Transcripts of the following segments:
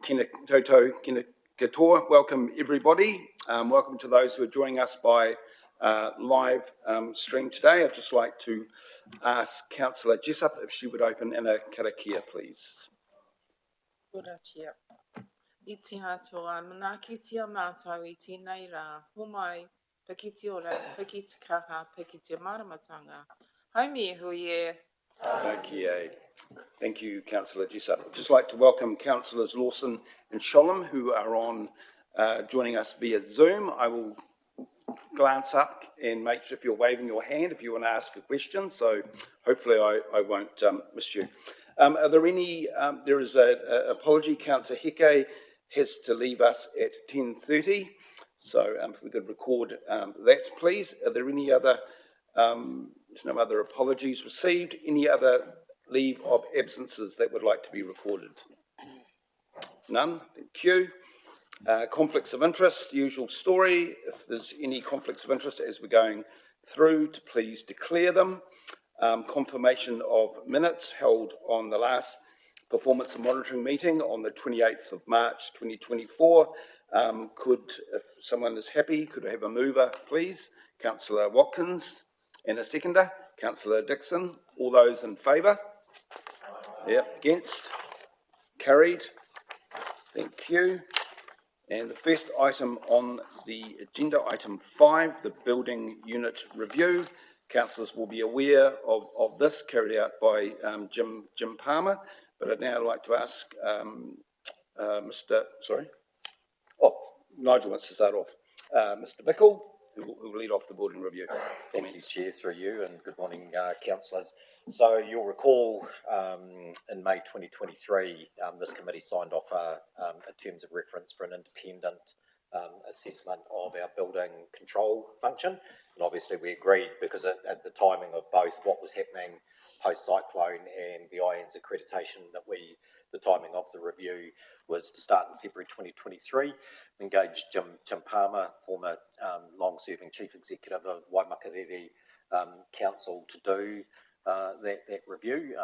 Kina Toto, Kina Katoa. Welcome everybody. Welcome to those who are joining us by live stream today. I'd just like to ask Councillor Jessup if she would open in a karakia, please. Kuratia. Iti hatoa, manaki tia mātau I tēnei rā, humai, pakiti ora, pakiti kaha, pakiti maramatanga. Haumi e hui e. Okay. Thank you, Councillor Jessup. I'd just like to welcome Councillors Lawson and Sholem, who are on joining us via Zoom. I will glance up and make sure if you're waving your hand if you want to ask a question, so hopefully I won't miss you. Are there any, there is an apology, Councillor Heke has to leave us at 10:30, so if we could record that, please. Are there any other, there's no other apologies received, any other leave of absences that would like to be recorded? None, thank you. Conflicts of interest, usual story. If there's any conflicts of interest as we're going through, to please declare them. Confirmation of minutes held on the last performance and monitoring meeting on the 28th of March 2024. If someone is happy, could I have a mover, please? Councillor Watkins, and a seconder, Councillor Dixon. All those in favour? Yeah, against? Carried. Thank you. And the first item on the agenda, item 5, the building unit review. Councillors will be aware of this, carried out by Jim Palmer, but I'd now like to ask Nigel wants to start off. Mr. Bickle, who will lead off the building review. Thank you, Chair, through you, and good morning, councillors. So you'll recall in May 2023, this committee signed off a terms of reference for an independent assessment of our building control function. And obviously we agreed because at the timing of both what was happening post-cyclone and the IANZ accreditation that the timing of the review was to start in February 2023. We engaged Jim Palmer, former long-serving Chief Executive of Waimakariri Council, to do that review.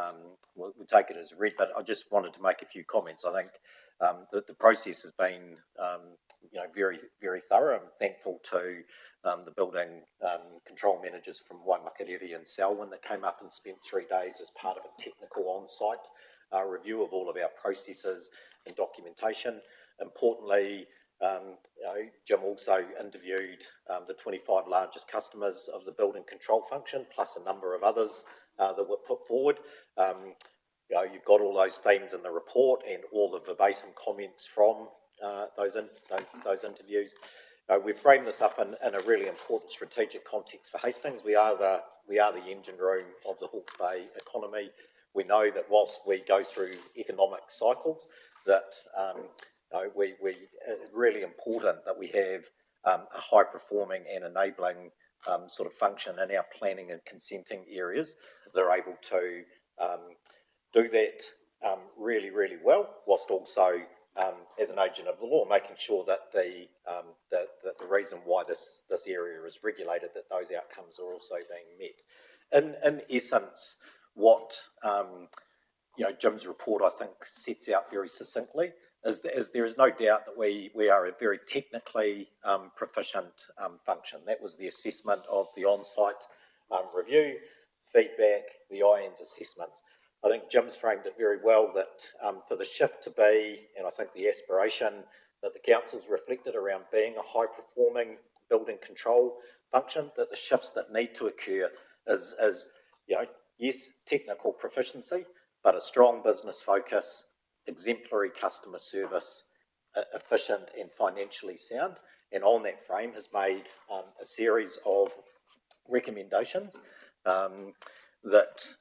We'll take it as read, but I just wanted to make a few comments. I think that the process has been very, very thorough. I'm thankful to the building control managers from Waimakariri and Selwyn that came up and spent 3 days as part of a technical on-site review of all of our processes and documentation. Importantly, Jim also interviewed the 25 largest customers of the building control function, plus a number of others that were put forward. You've got all those themes in the report and all the verbatim comments from those interviews. We've framed this up in a really important strategic context for Hastings. We are the engine room of the Hawke's Bay economy. We know that whilst we go through economic cycles, that it's really important that we have a high-performing and enabling sort of function in our planning and consenting areas that are able to do that really, really well, whilst also as an agent of the law, making sure that the reason why this area is regulated, that those outcomes are also being met. In essence, what Jim's report, I think, sets out very succinctly is there is no doubt that we are a very technically proficient function. That was the assessment of the on-site review, feedback, the IANZ assessment. I think Jim's framed it very well that for the shift to be, and I think the aspiration that the council's reflected around being a high-performing building control function, that the shifts that need to occur is yes, technical proficiency, but a strong business focus, exemplary customer service, efficient and financially sound. And on that frame has made a series of recommendations that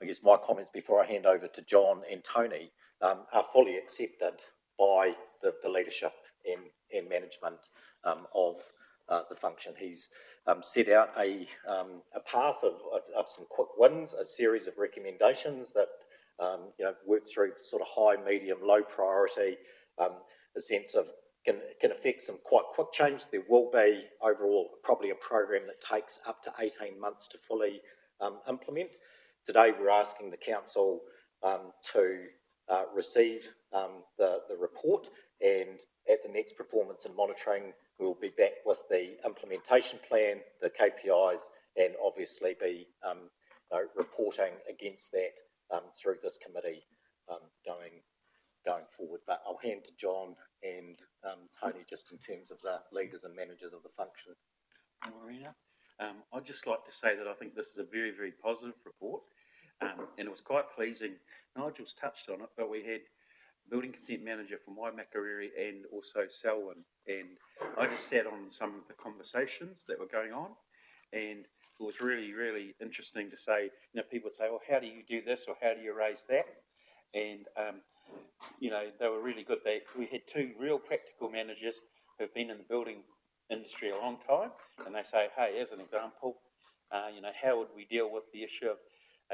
I guess my comments before I hand over to John and Tony are fully accepted by the leadership and management of the function. He's set out a path of some quick wins, a series of recommendations that work through sort of high, medium, low priority, a sense of can affect some quite quick change. There will be overall probably a program that takes up to 18 months to fully implement. Today we're asking the council to receive the report, and at the next performance and monitoring, we'll be back with the implementation plan, the KPIs, and obviously be reporting against that through this committee going forward. But I'll hand to John and Tony just in terms of the leaders and managers of the function. Marina. I'd just like to say that I think this is a very, very positive report, and it was quite pleasing. Nigel's touched on it, but we had building consent manager from Waimakariri and also Selwyn, and I just sat on some of the conversations that were going on, and it was really, really interesting to say, people would say, well, how do you do this, or how do you raise that? And, they were really good. We had two real practical managers who've been in the building industry a long time, and they say, hey, as an example, how would we deal with the issue of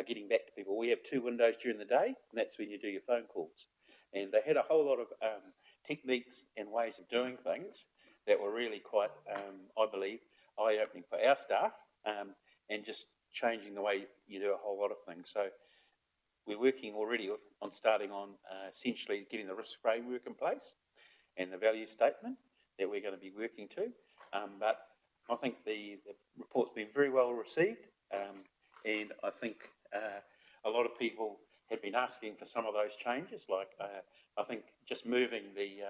getting back to people? We have 2 windows during the day, and that's when you do your phone calls. And they had a whole lot of techniques and ways of doing things that were really quite, I believe, eye-opening for our staff, and just changing the way you do a whole lot of things. So we're working already on starting on essentially getting the risk framework in place and the value statement that we're going to be working to. But I think the report's been very well received, and I think a lot of people have been asking for some of those changes, like I think just moving the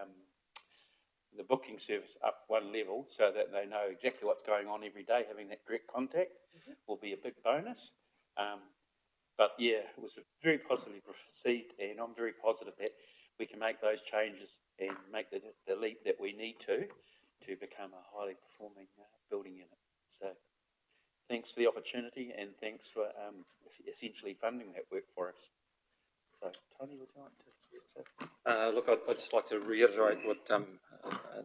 booking service up one level so that they know exactly what's going on every day, having that direct contact will be a big bonus. But yeah, it was very positively received, and I'm very positive that we can make those changes and make the leap that we need to become a highly performing building unit. So thanks for the opportunity, and thanks for essentially funding that work for us. So Tony, would you like to? Look, I'd just like to reiterate what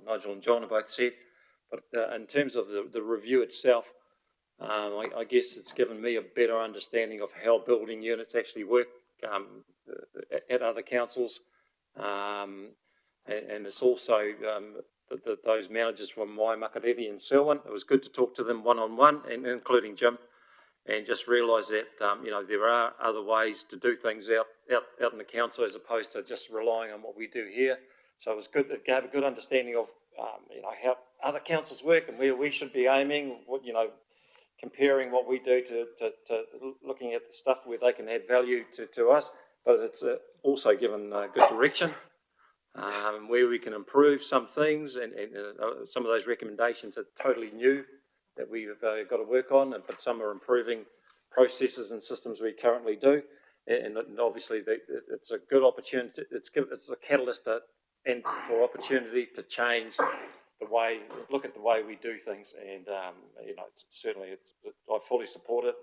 Nigel and John have both said, but in terms of the review itself, I guess it's given me a better understanding of how building units actually work at other councils, and it's also those managers from Waimakariri and Selwyn. It was good to talk to them one-on-one, and including Jim, and just realise that there are other ways to do things out in the council as opposed to just relying on what we do here. So it was good. It gave a good understanding of how other councils work and where we should be aiming. Comparing what we do to looking at the stuff where they can add value to us, but it's also given good direction where we can improve some things, and some of those recommendations are totally new that we've got to work on, but some are improving processes and systems we currently do, and obviously it's a good opportunity. It's a catalyst and for opportunity to change look at the way we do things, and I fully support it.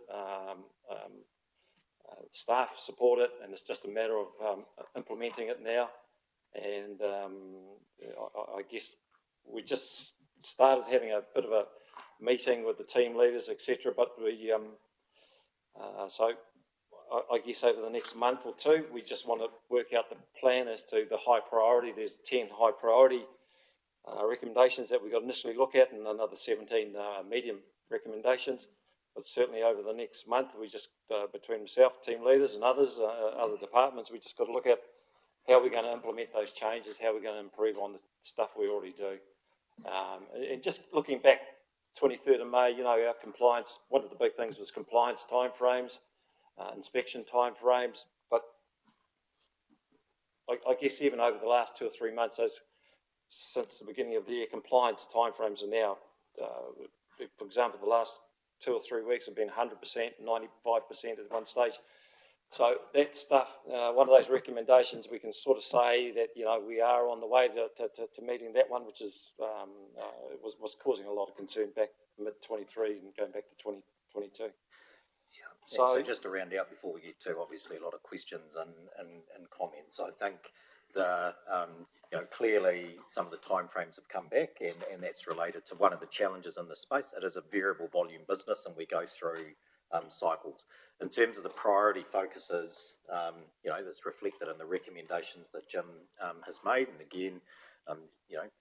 Staff support it, and it's just a matter of implementing it now. And I guess we just started having a bit of a meeting with the team leaders, etc. But we so I guess over the next month or two, we just want to work out the plan as to the high priority. There's 10 high priority recommendations that we got initially look at, and another 17 medium recommendations. But certainly over the next month, we just between myself, team leaders, and others, other departments, we just got to look at how we're going to implement those changes, how we're going to improve on the stuff we already do. And just looking back, 23rd of May, our compliance. One of the big things was compliance timeframes, inspection timeframes. But I guess even over the last 2 or 3 months, since the beginning of the year, compliance timeframes are now, for example, the last 2 or 3 weeks have been 100%, 95% at one stage. So that stuff, one of those recommendations, we can sort of say that we are on the way to meeting that one, which is was causing a lot of concern back mid-23 and going back to 2022. Yeah. So just to round out before we get to obviously a lot of questions and comments, I think clearly some of the timeframes have come back, and that's related to one of the challenges in this space. It is a variable volume business, and we go through cycles. In terms of the priority focuses, that's reflected in the recommendations that Jim has made, and again,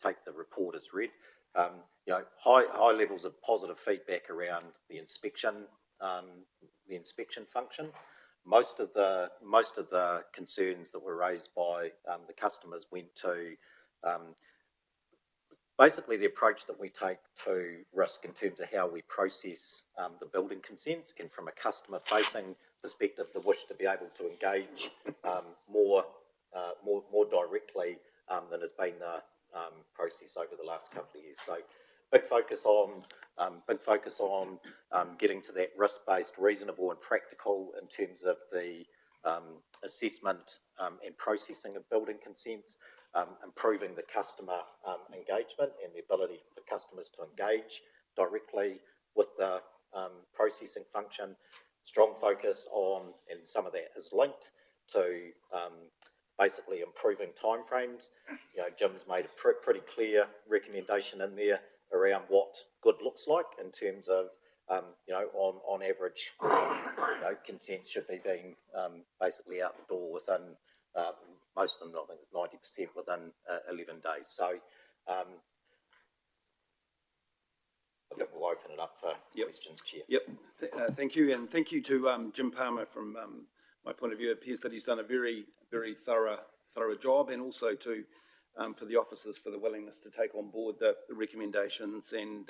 take the report as read. High levels of positive feedback around the inspection function. most of the concerns that were raised by the customers went to basically the approach that we take to risk in terms of how we process the building consents, and from a customer-facing perspective, the wish to be able to engage more directly than has been the process over the last couple of years. So, big focus on getting to that risk-based, reasonable, and practical in terms of the assessment and processing of building consents. Improving the customer engagement and the ability for customers to engage directly with the processing function. Strong focus on, and some of that is linked to basically improving timeframes. You know, Jim's made a pretty clear recommendation in there around what good looks like in terms of, you know, on average, you know, consent should be being basically out the door within most of them, I think it's 90% within 11 days. So I think we'll open it up for questions, Chair. Yep, thank you, and thank you to Jim Palmer. From my point of view, it appears that he's done a very thorough job, and also to for the officers for the willingness to take on board the recommendations, and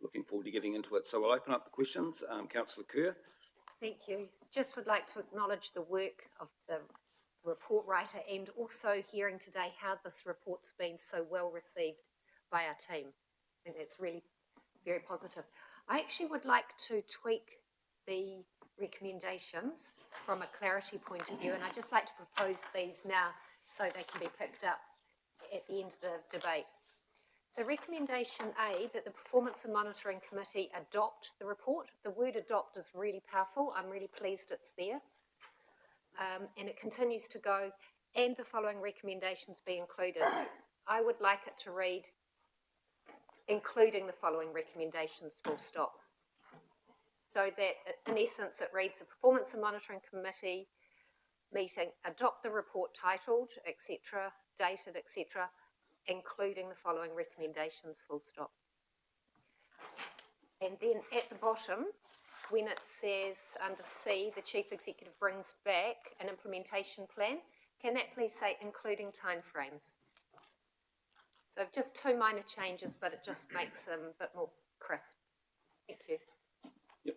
looking forward to getting into it. So we'll open up the questions. Councillor Kerr. Thank you. Just would like to acknowledge the work of the report writer, and also hearing today how this report's been so well received by our team. I think that's really very positive. I actually would like to tweak the recommendations from a clarity point of view, and I'd just like to propose these now so they can be picked up at the end of the debate. So recommendation A, that the Performance and Monitoring Committee adopt the report. The word adopt is really powerful. I'm really pleased it's there. And it continues to go, and the following recommendations be included. I would like it to read, including the following recommendations, full stop. So that, in essence, it reads, the Performance and Monitoring Committee meeting, adopt the report titled, etc., dated, etc., including the following recommendations, full stop. And then at the bottom, when it says under C, the Chief Executive brings back an implementation plan, can that please say including timeframes? So just two minor changes, but it just makes them a bit more crisp. Thank you. Yep,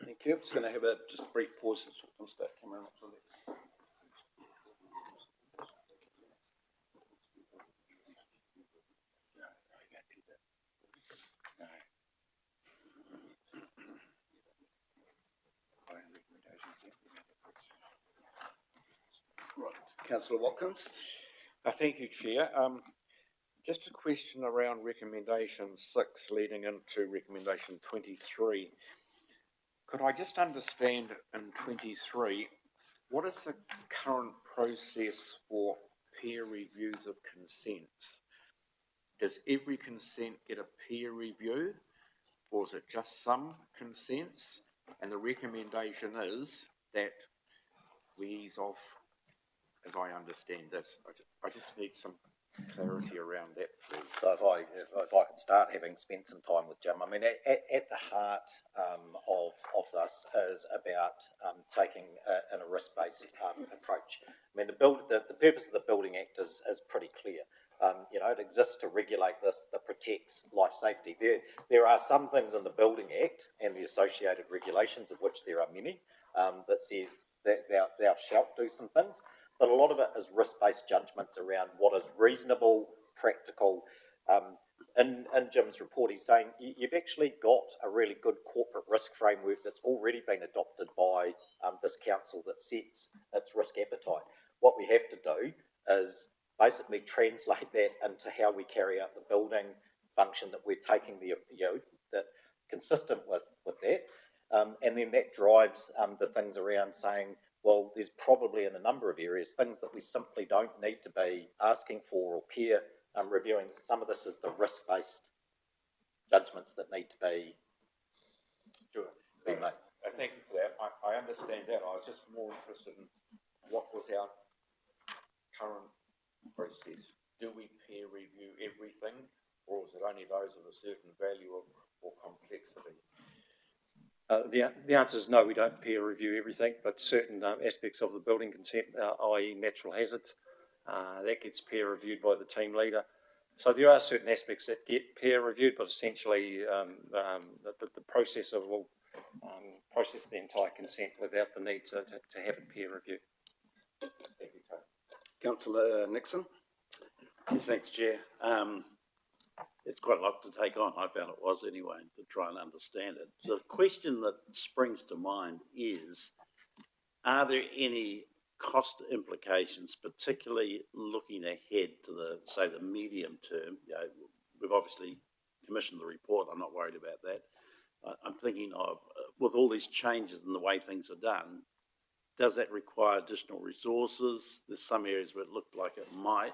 thank you. I'm just going to have a brief pause and sort of start camera up to Lex. Right, Councillor Watkins. Thank you, Chair. Just a question around recommendation 6 leading into recommendation 23. Could I just understand in 23, what is the current process for peer reviews of consents? Does every consent get a peer review, or is it just some consents? And the recommendation is that we ease off, as I understand this. I just need some clarity around that, please. So if I could start, having spent some time with Jim, I mean, at the heart of this is about taking a risk-based approach. I mean, the purpose of the Building Act is pretty clear. You know, it exists to regulate this, that protects life safety. There are some things in the Building Act and the associated regulations, of which there are many, that says that thou shalt do some things. But a lot of it is risk-based judgments around what is reasonable, practical. In Jim's report, he's saying you've actually got a really good corporate risk framework that's already been adopted by this council that sets its risk appetite. What we have to do is basically translate that into how we carry out the building function that we're taking that consistent with that. And then that drives the things around saying, well, there's probably in a number of areas things that we simply don't need to be asking for or peer reviewing. Some of this is the risk-based judgments that need to be made. Thank you for that. I understand that. I was just more interested in what was our current process. Do we peer review everything, or is it only those of a certain value or complexity? The answer is no, we don't peer review everything, but certain aspects of the building consent, i.e. natural hazards, that gets peer reviewed by the team leader. So there are certain aspects that get peer reviewed, but essentially the processor will process the entire consent without the need to have it peer reviewed. Thank you, Tony. Councillor Nixon? Thanks, Chair. It's quite a lot to take on. I found it was anyway, to try and understand it. The question that springs to mind is, are there any cost implications, particularly looking ahead to the medium term? You know, we've obviously commissioned the report. I'm not worried about that. I'm thinking of, with all these changes in the way things are done, does that require additional resources? There's some areas where it looked like it might.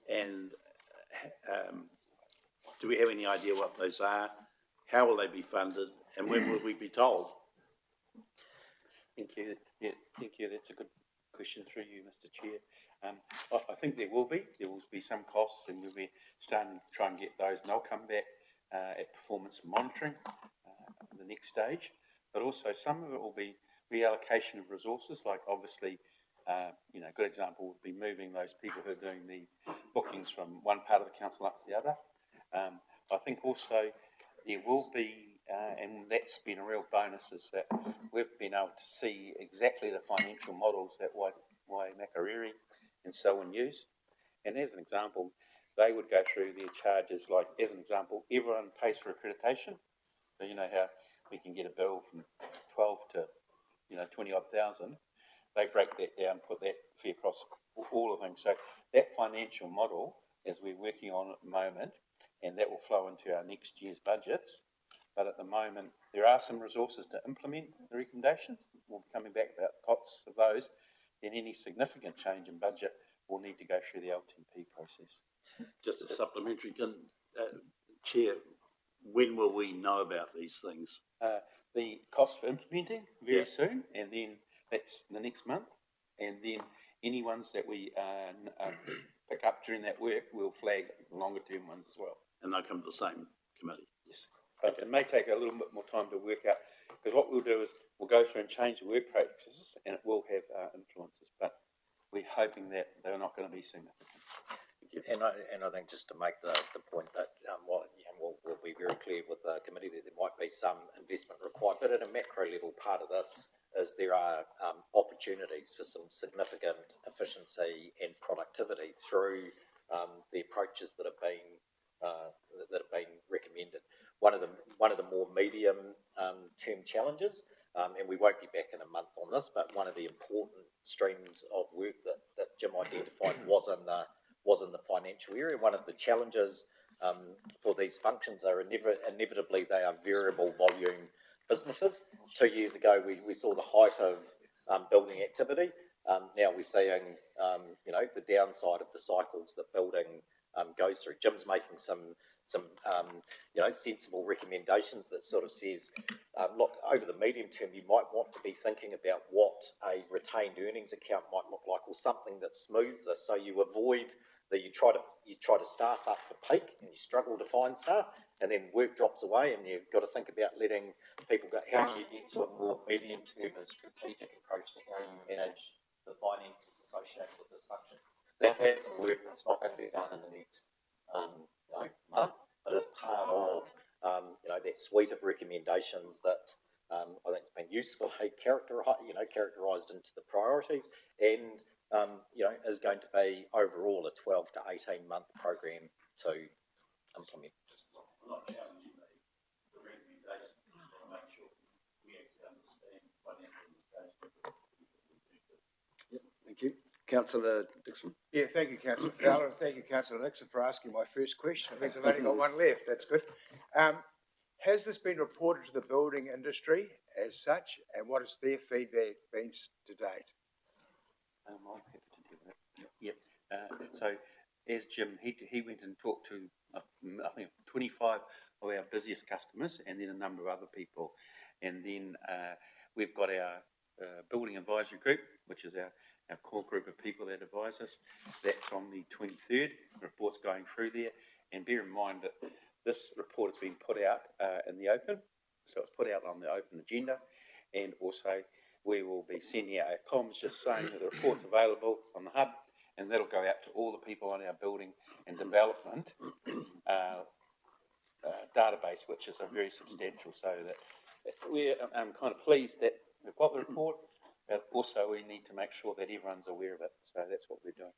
And do we have any idea what those are? How will they be funded? And when will we be told? Thank you. Yeah, thank you. That's a good question through you, Mr. Chair. I think there will be some costs, and we'll be starting to try and get those, and they'll come back at performance monitoring, the next stage. But also some of it will be reallocation of resources, like obviously, a good example would be moving those people who are doing the bookings from one part of the council up to the other. I think also there will be, and that's been a real bonus, is that we've been able to see exactly the financial models that Waimakariri and Selwyn use. And as an example, they would go through their charges, like as an example, everyone pays for accreditation. So you know how we can get a bill from 12 to 20 odd thousand. They break that down, put that fee across all of them. So that financial model, as we're working on at the moment, and that will flow into our next year's budgets. But at the moment, there are some resources to implement the recommendations. We'll be coming back about the costs of those. Then any significant change in budget will need to go through the LTP process. Just a supplementary, Chair, when will we know about these things? The cost for implementing very soon, and then that's the next month. And then any ones that we pick up during that work, we'll flag longer term ones as well. And they'll come to the same committee? Yes. But it may take a little bit more time to work out, because what we'll do is we'll go through and change the work practices, and it will have influences, but we're hoping that they're not going to be significant. And I think just to make the point that we'll be very clear with the committee that there might be some investment required, but at a macro level, part of this is there are opportunities for some significant efficiency and productivity through the approaches that have been recommended. One of the more medium term challenges, and we won't be back in a month on this, but one of the important streams of work that Jim identified was in the financial area. One of the challenges for these functions are inevitably they are variable volume businesses. 2 years ago, we saw the height of building activity. Now we're seeing, the downside of the cycles that building goes through. Jim's making some sensible recommendations that sort of says, look, over the medium term, you might want to be thinking about what a retained earnings account might look like, or something that smooths this, so you avoid that you try to staff up for peak and you struggle to find staff, and then work drops away, and you've got to think about letting people go. How do you get to a more medium term and strategic approach to how you manage the finances associated with this function? That's some work that's not going to be done in the next month, but as part of that suite of recommendations that I think has been usefully characterised into the priorities, and is going to be overall a 12 to 18 month program to implement. I'm not challenging the recommendation, to make sure we actually understand financial implications. Thank you. Councillor Dixon? Yeah, thank you, Councillor Fowler, and thank you, Councillor Nixon, for asking my first question. It means I've only got one left. That's good. Has this been reported to the building industry as such, and what has their feedback been to date? I'm happy to do that. Yep. So as Jim, he went and talked to, I think, 25 of our busiest customers, and then a number of other people. And then we've got our building advisory group, which is our core group of people that advise us. That's on the 23rd. The report's going through there. And bear in mind that this report has been put out in the open, so it's put out on the open agenda. And also, we will be sending out a comms just saying that the report's available on the hub, and that'll go out to all the people on our building and development database, which is a very substantial, so that we're kind of pleased that we've got the report, but also we need to make sure that everyone's aware of it, so that's what we're doing.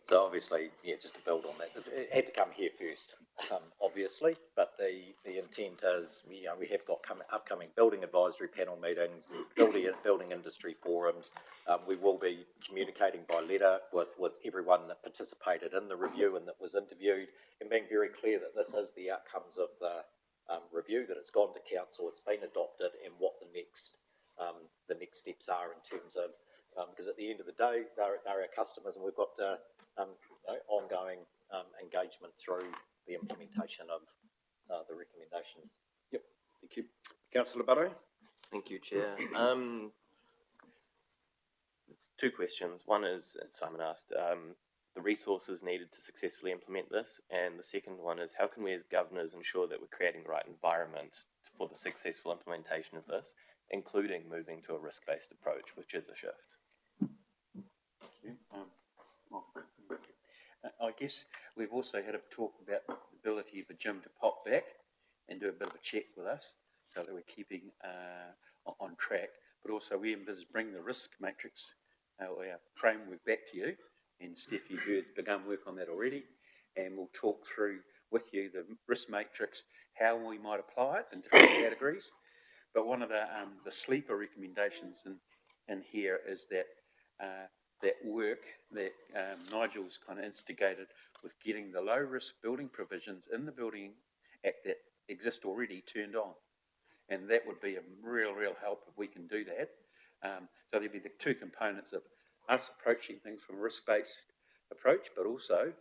So obviously, yeah, just to build on that, it had to come here first, obviously, but the intent is, you know, we have got upcoming building advisory panel meetings, building industry forums. We will be communicating by letter with everyone that participated in the review and that was interviewed, and being very clear that this is the outcomes of the review, that it's gone to council, it's been adopted, and what the next steps are in terms of, because at the end of the day, they're our customers, and we've got ongoing engagement through the implementation of the recommendations. Yep, thank you. Councillor Barrow? Thank you, Chair. Two questions. One is, as Simon asked, the resources needed to successfully implement this, and the second one is, how can we as governors ensure that we're creating the right environment for the successful implementation of this, including moving to a risk-based approach, which is a shift? I guess we've also had a talk about the ability of the gym to pop back and do a bit of a check with us, so that we're keeping on track. But also we envisage bringing the risk matrix, our framework, back to you. And Steph, you've begun work on that already, and we'll talk through with you the risk matrix, how we might apply it in different categories. But one of the sleeper recommendations in here is that that work that Nigel's kind of instigated with getting the low-risk building provisions in the Building Act that exist already turned on. And that would be a real help if we can do that. So there'd be the two components of us approaching things from a risk-based approach, but also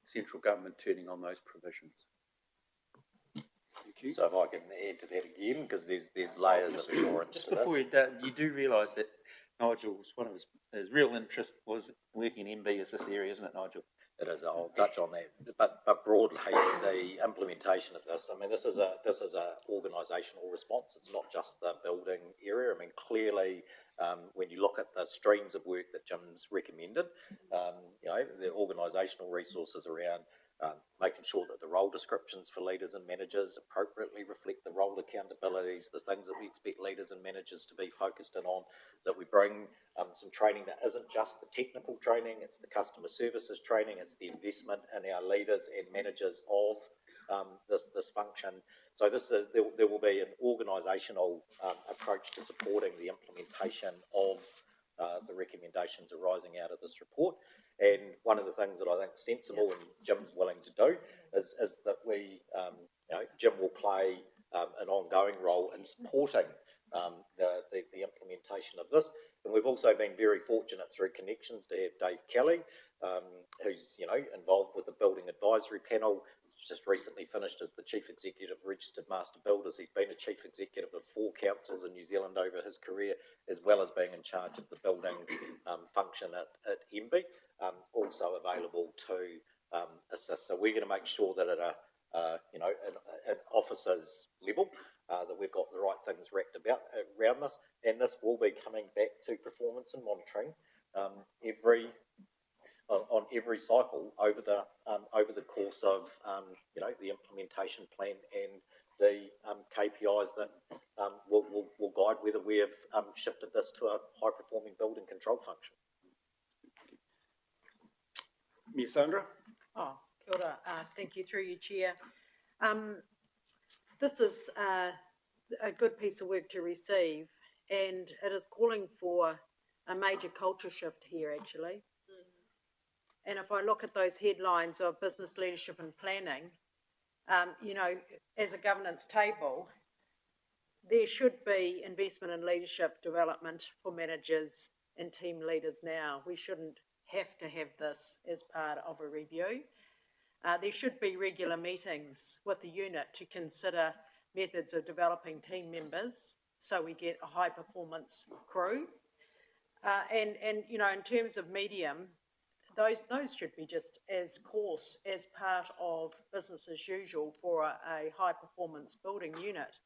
central government turning on those provisions. Thank you. So if I can add to that again, because there's layers of assurance Just to before this. you do realise that Nigel's, one of his real interest was working in MB as this area, isn't it, Nigel? It is. I'll touch on that, but broadly, the implementation of this. I mean, this is a organisational response. It's not just the building area. I mean, clearly, when you look at the streams of work that Jim's recommended, the organisational resources around making sure that the role descriptions for leaders and managers appropriately reflect the role accountabilities, the things that we expect leaders and managers to be focused in on, that we bring some training that isn't just the technical training, it's the customer services training, it's the investment in our leaders and managers of this function. So there will be an organisational approach to supporting the implementation of the recommendations arising out of this report. And one of the things that I think is sensible and Jim's willing to do is that we, Jim will play an ongoing role in supporting the implementation of this. And we've also been very fortunate through connections to have Dave Kelly, who's involved with the Building Advisory Panel. He's just recently finished as the Chief Executive of Registered Master Builders. He's been a Chief Executive of 4 councils in New Zealand over his career, as well as being in charge of the building function at MB, also available to assist. So we're going to make sure that at an officer's level, that we've got the right things wrapped around this, and this will be coming back to performance and monitoring on every cycle over the course of the implementation plan and the KPIs that will guide whether we have shifted this to a high performing building control function. Ms. Sandra? Oh, kia ora. Thank you, through you, Chair. This is a good piece of work to receive, and it is calling for a major culture shift here, actually. And if I look at those headlines of business leadership and planning, as a governance table, there should be investment in leadership development for managers and team leaders now. We shouldn't have to have this as part of a review. There should be regular meetings with the unit to consider methods of developing team members so we get a high performance crew. And in terms of medium, those should be just as course as part of business as usual for a high performance building unit.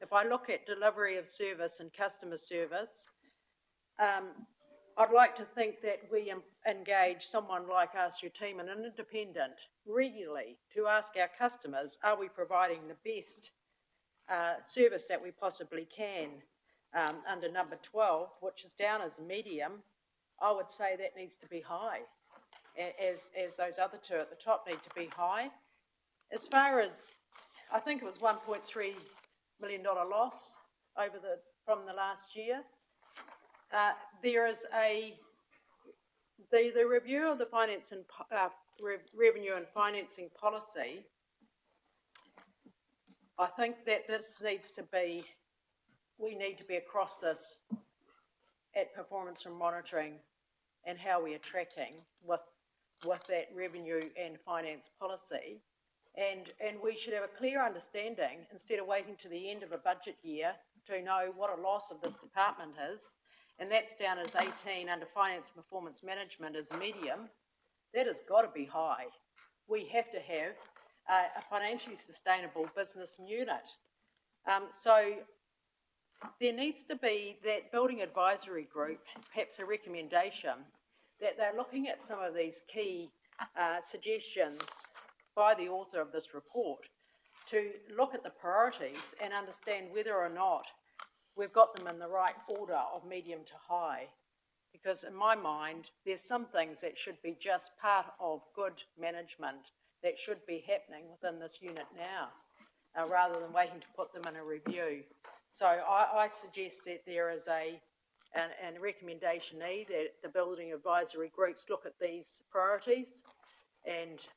if I look at delivery of service and customer service, I'd like to think that we engage someone like us, your team, and an independent regularly to ask our customers, are we providing the best service that we possibly can? Under number 12, which is down as medium, I would say that needs to be high, as those other two at the top need to be high. As far as, I think it was $1.3 million loss from the last year. There is the review of the finance and revenue and financing policy. I think that this needs to be, we need to be across this at performance and monitoring and how we are tracking with that revenue and finance policy. And we should have a clear understanding, instead of waiting to the end of a budget year to know what a loss of this department is, and that's down as 18 under finance and performance management as medium. That has got to be high. We have to have a financially sustainable business unit. So there needs to be that building advisory group, perhaps a recommendation, that they're looking at some of these key suggestions by the author of this report to look at the priorities and understand whether or not we've got them in the right order of medium to high. Because in my mind, there's some things that should be just part of good management that should be happening within this unit now, rather than waiting to put them in a review. So I suggest that there is a recommendation that the building advisory groups look at these priorities and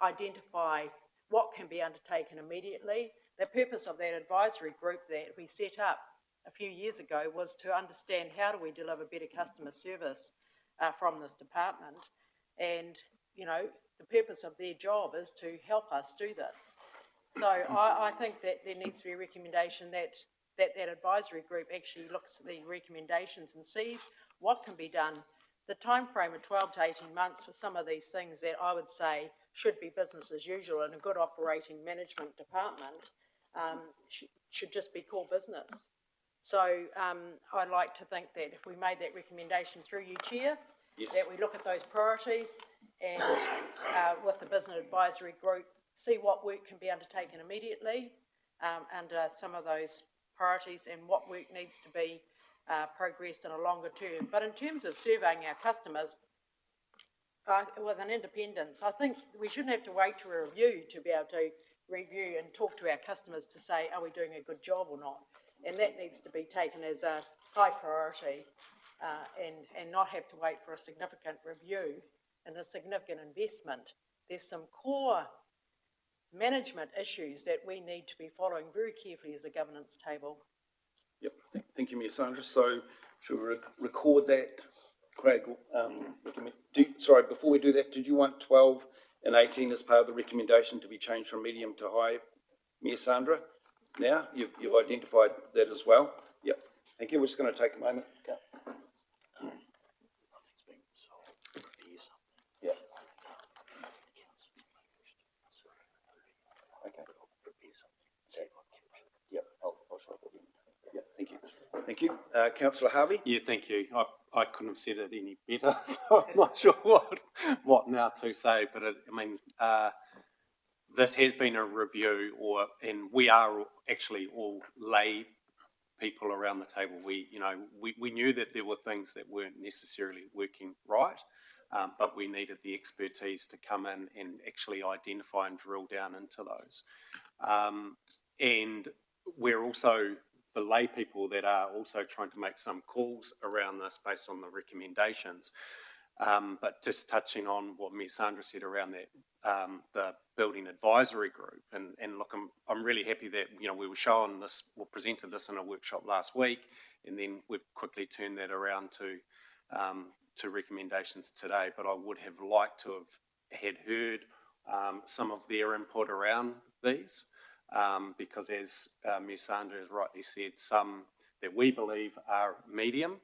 identify what can be undertaken immediately. The purpose of that advisory group that we set up a few years ago was to understand how do we deliver better customer service from this department. And, you know, the purpose of their job is to help us do this. So I think that there needs to be a recommendation that advisory group actually looks at the recommendations and sees what can be done. The time frame of 12 to 18 months for some of these things that I would say should be business as usual in a good operating management department should just be core business. So I'd like to think that if we made that recommendation through you, Chair, Yes. that we look at those priorities and with the business advisory group, see what work can be undertaken immediately under some of those priorities and what work needs to be progressed in a longer term. But in terms of surveying our customers with an independence, I think we shouldn't have to wait to a review to be able to review and talk to our customers to say, are we doing a good job or not? And that needs to be taken as a high priority and not have to wait for a significant review and a significant investment. There's some core management issues that we need to be following very carefully as a governance table. Yep, thank you, Ms. Sandra. So should we record that, Craig? Sorry, before we do that, did you want 12 and 18 as part of the recommendation to be changed from medium to high, Ms. Sandra? Now, you've yes. Identified that as well. Yep, thank you. We're just going to take a moment. Okay. Yeah. Okay. Yep, I'll show it. Yep, thank you. Thank you. Councillor Harvey? Yeah, thank you. I couldn't have said it any better, so I'm not sure what now to say, but this has been a review, and we are actually all lay people around the table. We knew that there were things that weren't necessarily working right, but we needed the expertise to come in and actually identify and drill down into those. And we're also the lay people that are also trying to make some calls around this based on the recommendations. But just touching on what Ms. Sandra said around that, the building advisory group, and look, I'm really happy that we were shown this or presented this in a workshop last week, and then we've quickly turned that around to recommendations today. But I would have liked to have heard some of their input around these, because as Ms. Sandra has rightly said, some that we believe are medium.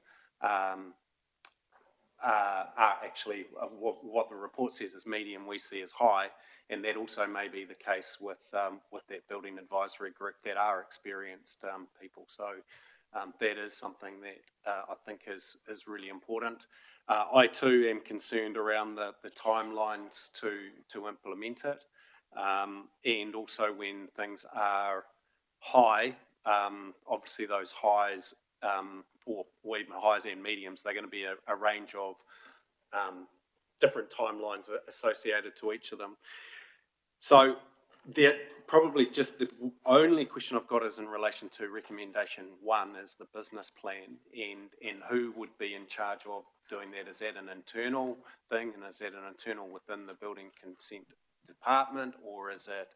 are actually, what the report says is medium, we see as high, and that also may be the case with that building advisory group that are experienced people. So that is something that I think is really important. I too am concerned around the timelines to implement it, and also when things are high, obviously those highs, or even highs and mediums, they're going to be a range of different timelines associated to each of them. So probably just the only question I've got is in relation to recommendation 1 is the business plan, and who would be in charge of doing that. Is that an internal thing, and is that an internal within the building consent department, or is it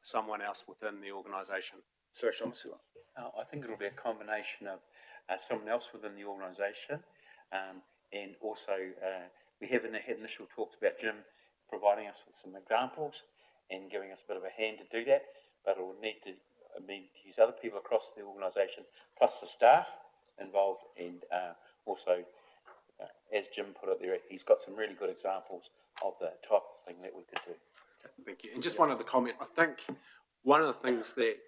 someone else within the organisation? Sorry, Sean, Sue. I think it'll be a combination of someone else within the organisation, and also we have had initial talks about Jim providing us with some examples and giving us a bit of a hand to do that, but it will need to use other people across the organisation, plus the staff involved, and also, as Jim put it there, he's got some really good examples of the type of thing that we could do. Thank you. And just one other comment. I think one of the things that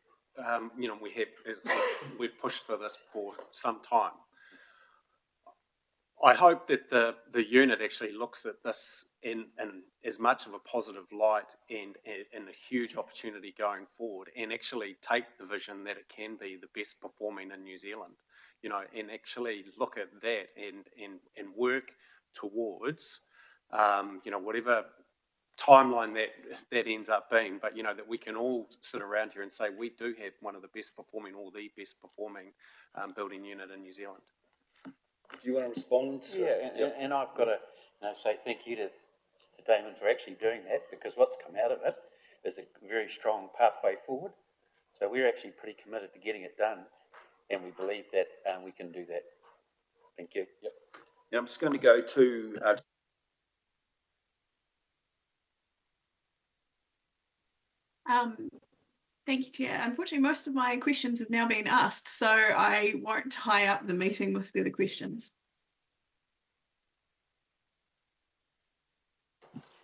we have is we've pushed for this for some time. I hope that the unit actually looks at this in as much of a positive light and a huge opportunity going forward, and actually take the vision that it can be the best performing in New Zealand, and actually look at that and work towards, whatever timeline that ends up being, but that we can all sit around here and say we do have one of the best performing or the best performing building unit in New Zealand. Do you want to respond? Yeah, and I've got to say thank you to Damon for actually doing that, because what's come out of it is a very strong pathway forward. So we're actually pretty committed to getting it done, and we believe that we can do that. Thank you. Yep. Yeah, I'm just going to go to Thank you, Chair. Unfortunately, most of my questions have now been asked, so I won't tie up the meeting with further questions.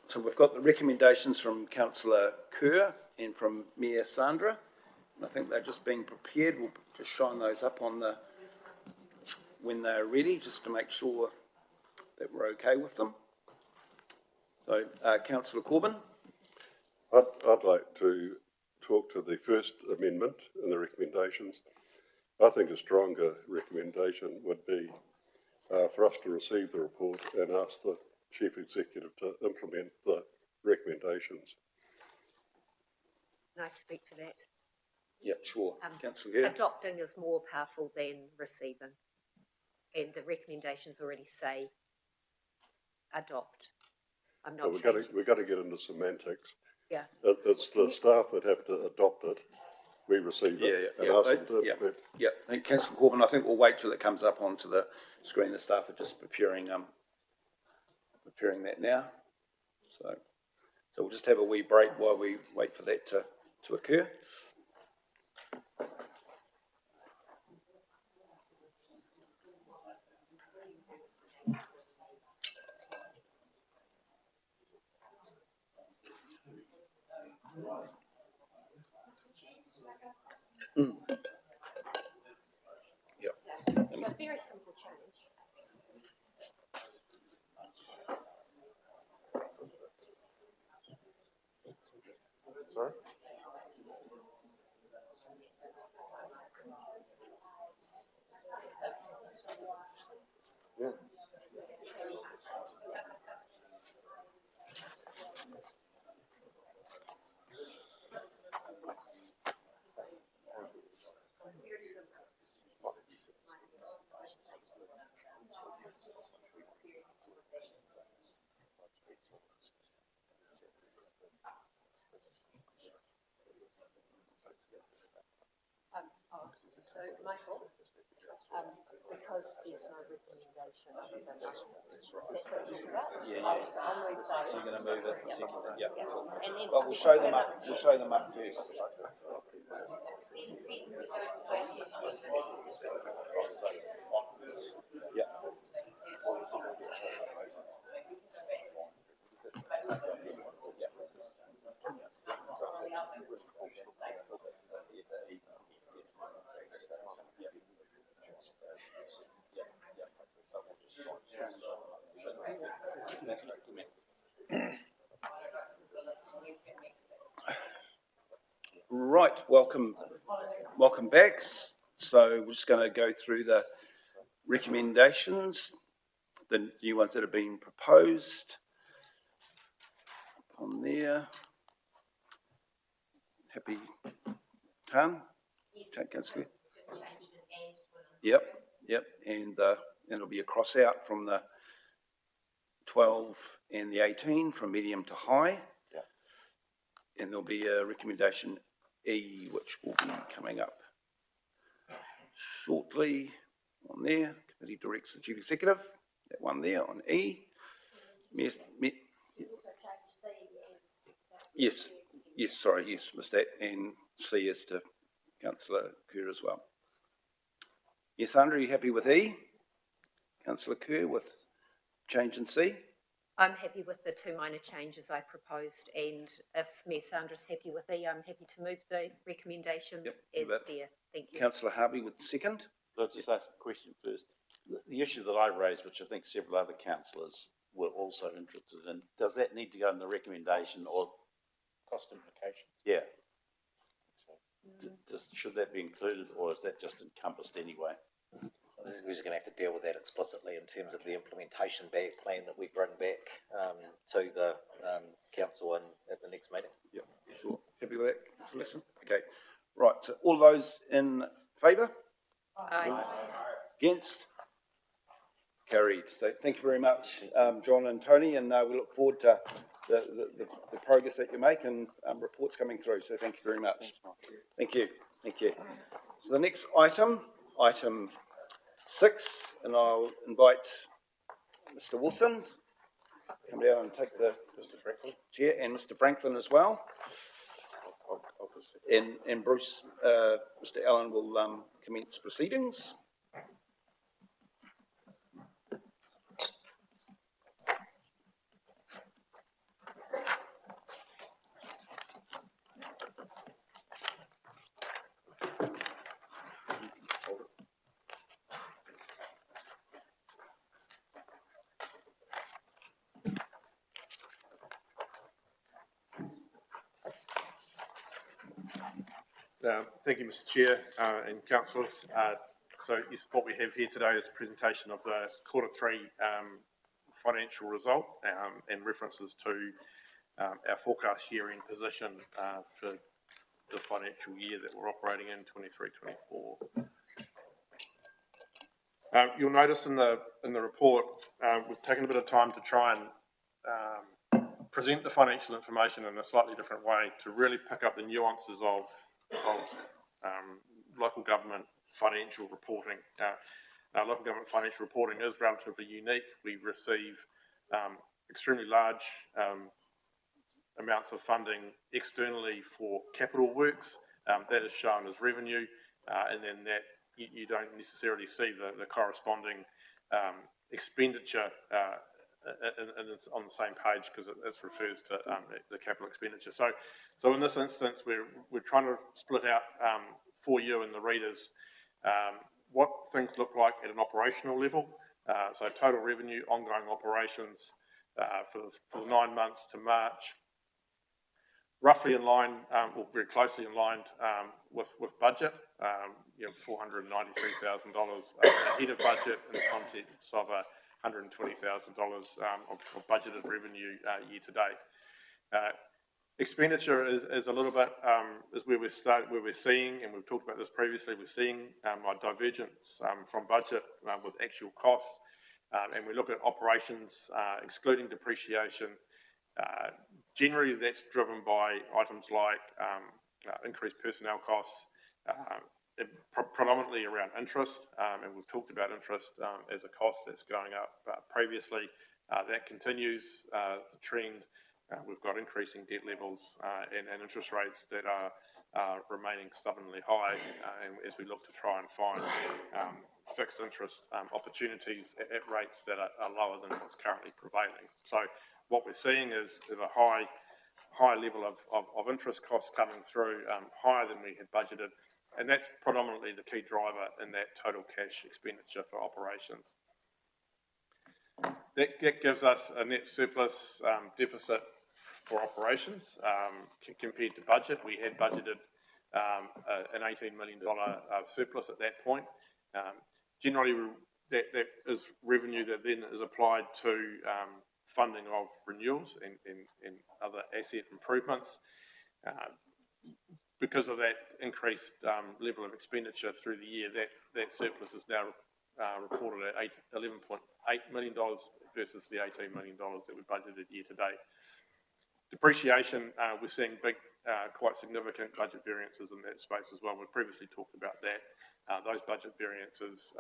So we've got the recommendations from Councillor Kerr and from Mayor Sandra. And I think they're just being prepared. We'll just shine those up on when they're ready, just to make sure that we're okay with them. So, Councillor Corbyn. I'd like to talk to the first amendment in the recommendations. I think a stronger recommendation would be for us to receive the report and ask the Chief Executive to implement the recommendations. Can I speak to that? Yeah, sure. Councillor Kerr. Adopting is more powerful than receiving, and the recommendations already say adopt. I'm not changing. We've got to get into semantics. Yeah. It's the staff that have to adopt it. We receive it and ask them to implement. Yeah, and Councillor Corbyn, I think we'll wait till it comes up onto the screen. The staff are just preparing that now. So we'll just have a wee break while we wait for that to occur. Yep. So a very simple change. Sorry? Yeah. So, Michael, because there's no recommendation other than that's what it's about. I'll move those. So you're going to move it? Yeah. Yeah. And then Well, we'll show them up. We'll show them up first. Yeah. Right, welcome back. So we're just going to go through the recommendations, the new ones that have been proposed on there. Happy, Tan? Tan, Councillor? Yep, and it'll be a cross out from the 12 and the 18 from medium to high. Yep. And there'll be a recommendation E, which will be coming up shortly on there. Committee directs the chief executive, that one there on E. Yes, sorry, missed that, and C is to Councillor Kerr as well. Yes, Andrew, are you happy with E? Councillor Kerr with change in C? I'm happy with the two minor changes I proposed, and if Mayor Sandra's happy with E, I'm happy to move the recommendations as there. Thank you. Councillor Harvey with second? I'll just ask a question first. The issue that I raised, which I think several other councillors were also interested in, does that need to go in the recommendation or? Cost implications. Yeah. Should that be included, or is that just encompassed anyway? We're going to have to deal with that explicitly in terms of the implementation plan that we bring back to the council at the next meeting. Yep, sure. Happy with that, Councillor Lexon? Okay, right, so all those in favour? Aye. Against? Carried. So thank you very much, John and Tony, and we look forward to the progress that you make and reports coming through. So thank you very much. Thank you. So the next item 6, and I'll invite Mr. Wilson to come down and take the chair, and Mr. Franklin as well. And Bruce, Mr. Allen will commence proceedings. Thank you, Mr. Chair and councillors. So yes, what we have here today is a presentation of the Q3 financial result and references to our forecast year-end position for the financial year that we're operating in, 23-24. You'll notice in the report we've taken a bit of time to try and present the financial information in a slightly different way to really pick up the nuances of local government financial reporting. Local government financial reporting is relatively unique. We receive extremely large amounts of funding externally for capital works. That is shown as revenue, and then that you don't necessarily see the corresponding expenditure and it's on the same page because it refers to the capital expenditure. So in this instance, we're trying to split out for you and the readers what things look like at an operational level. So total revenue, ongoing operations for the 9 months to March, roughly in line, or very closely in line with budget. $493,000 ahead of budget in the context of $120,000 of budgeted revenue year to date. Expenditure is a little bit is where we're seeing, and we've talked about this previously. We're seeing a divergence from budget with actual costs, and we look at operations excluding depreciation. Generally, that's driven by items like increased personnel costs, predominantly around interest, and we've talked about interest as a cost that's going up previously. That continues the trend. We've got increasing debt levels and interest rates that are remaining stubbornly high, and as we look to try and find fixed interest opportunities at rates that are lower than what's currently prevailing. So what we're seeing is a high level of interest costs coming through, higher than we had budgeted, and that's predominantly the key driver in that total cash expenditure for operations. That gives us a net surplus deficit for operations compared to budget. We had budgeted an $18 million surplus at that point. Generally, that is revenue that then is applied to funding of renewals and other asset improvements. Because of that increased level of expenditure through the year, that surplus is now reported at $11.8 million versus the $18 million that we budgeted year to date. Depreciation, we're seeing big, quite significant budget variances in that space as well. We've previously talked about that. Those budget variances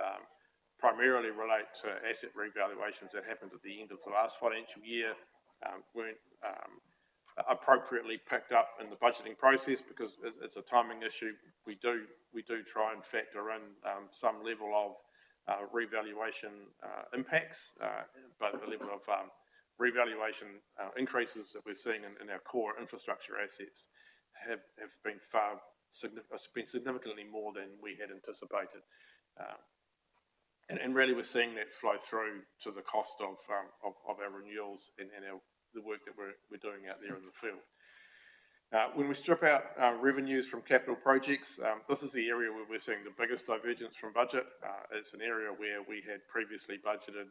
primarily relate to asset revaluations that happened at the end of the last financial year, weren't appropriately picked up in the budgeting process because it's a timing issue. We do try and factor in some level of revaluation impacts, but the level of revaluation increases that we're seeing in our core infrastructure assets have been significantly more than we had anticipated. And really we're seeing that flow through to the cost of our renewals and the work that we're doing out there in the field. When we strip out revenues from capital projects, this is the area where we're seeing the biggest divergence from budget. It's an area where we had previously budgeted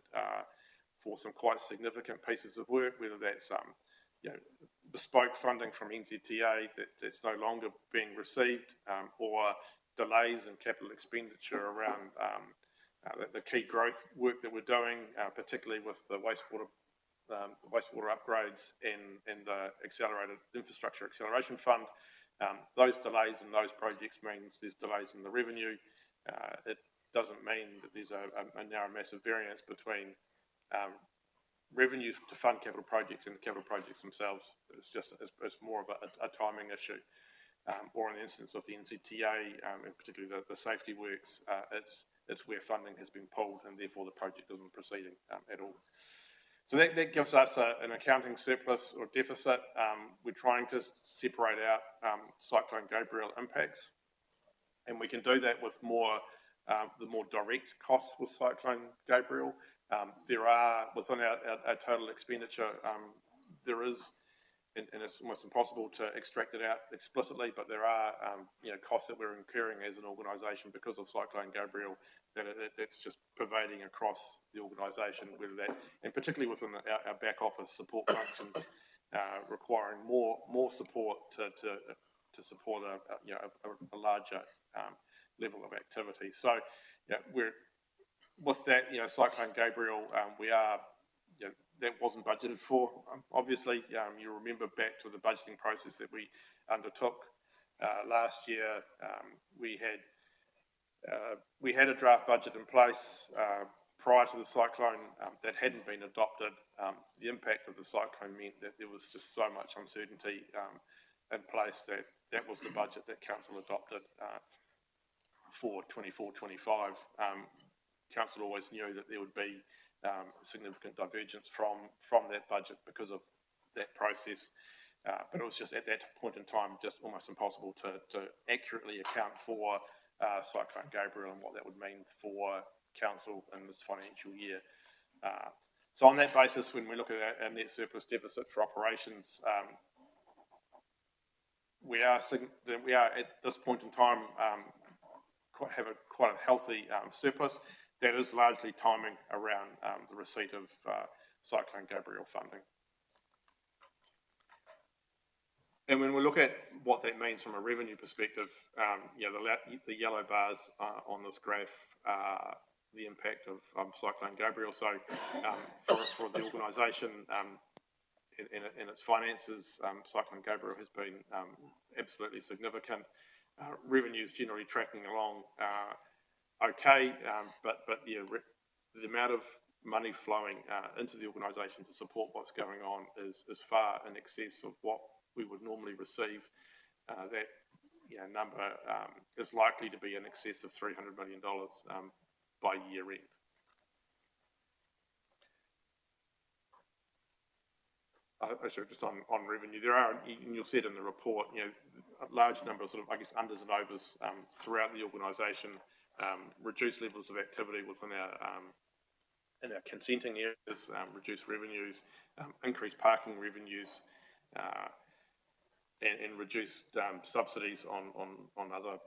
for some quite significant pieces of work, whether that's bespoke funding from NZTA that's no longer being received, or delays in capital expenditure around the key growth work that we're doing, particularly with the wastewater upgrades and the Accelerated Infrastructure Acceleration Fund. Those delays in those projects means there's delays in the revenue. It doesn't mean that there's a narrow massive variance between revenues to fund capital projects and the capital projects themselves. It's more of a timing issue. Or in the instance of the NZTA, and particularly the safety works, it's where funding has been pulled and therefore the project isn't proceeding at all. So that gives us an accounting surplus or deficit. We're trying to separate out Cyclone Gabrielle impacts, and we can do that with the more direct costs with Cyclone Gabrielle. There are, within our total expenditure, there is, and it's almost impossible to extract it out explicitly, but there are costs that we're incurring as an organisation because of Cyclone Gabrielle that's just pervading across the organisation, whether that, and particularly within our back office support functions, requiring more support to support a larger level of activity. So we're with that, Cyclone Gabrielle, we are. That wasn't budgeted for. Obviously, you remember back to the budgeting process that we undertook last year. We had a draft budget in place prior to the cyclone that hadn't been adopted. The impact of the cyclone meant that there was just so much uncertainty in place that was the budget that council adopted for 24-25. Council always knew that there would be significant divergence from that budget because of that process. But it was just at that point in time just almost impossible to accurately account for Cyclone Gabrielle and what that would mean for council in this financial year. So on that basis, when we look at our net surplus deficit for operations, we are at this point in time have quite a healthy surplus. That is largely timing around the receipt of Cyclone Gabrielle funding. And when we look at what that means from a revenue perspective, the yellow bars on this graph are the impact of Cyclone Gabrielle. So for the organisation and its finances, Cyclone Gabrielle has been absolutely significant. Revenues generally tracking along okay, but the amount of money flowing into the organisation to support what's going on is far in excess of what we would normally receive. That number is likely to be in excess of $300 million by year end. So just on revenue, there are, and you'll see it in the report, a large number of sort of, I guess, unders and overs throughout the organisation, reduced levels of activity within in our consenting areas, reduced revenues, increased parking revenues, and reduced subsidies on other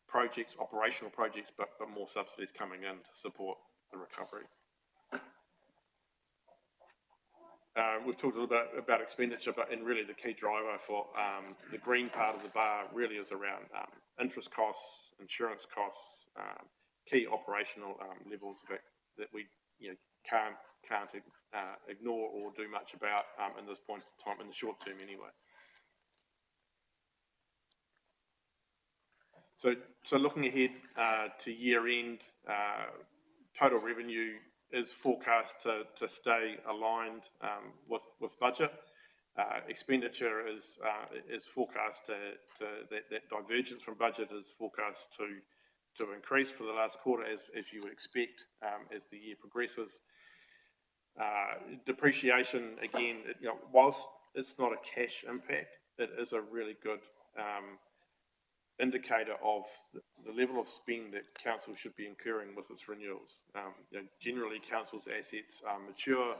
projects, operational projects, but more subsidies coming in to support the recovery. We've talked a little bit about expenditure, and really the key driver for the green part of the bar really is around interest costs, insurance costs, key operational levels that we can't ignore or do much about in this point in time, in the short term anyway. So looking ahead to year end, total revenue is forecast to stay aligned with budget. Expenditure is forecast that divergence from budget is forecast to increase for the last quarter, as you would expect as the year progresses. Depreciation, again, whilst it's not a cash impact, it is a really good indicator of the level of spend that council should be incurring with its renewals. Generally, council's assets are mature.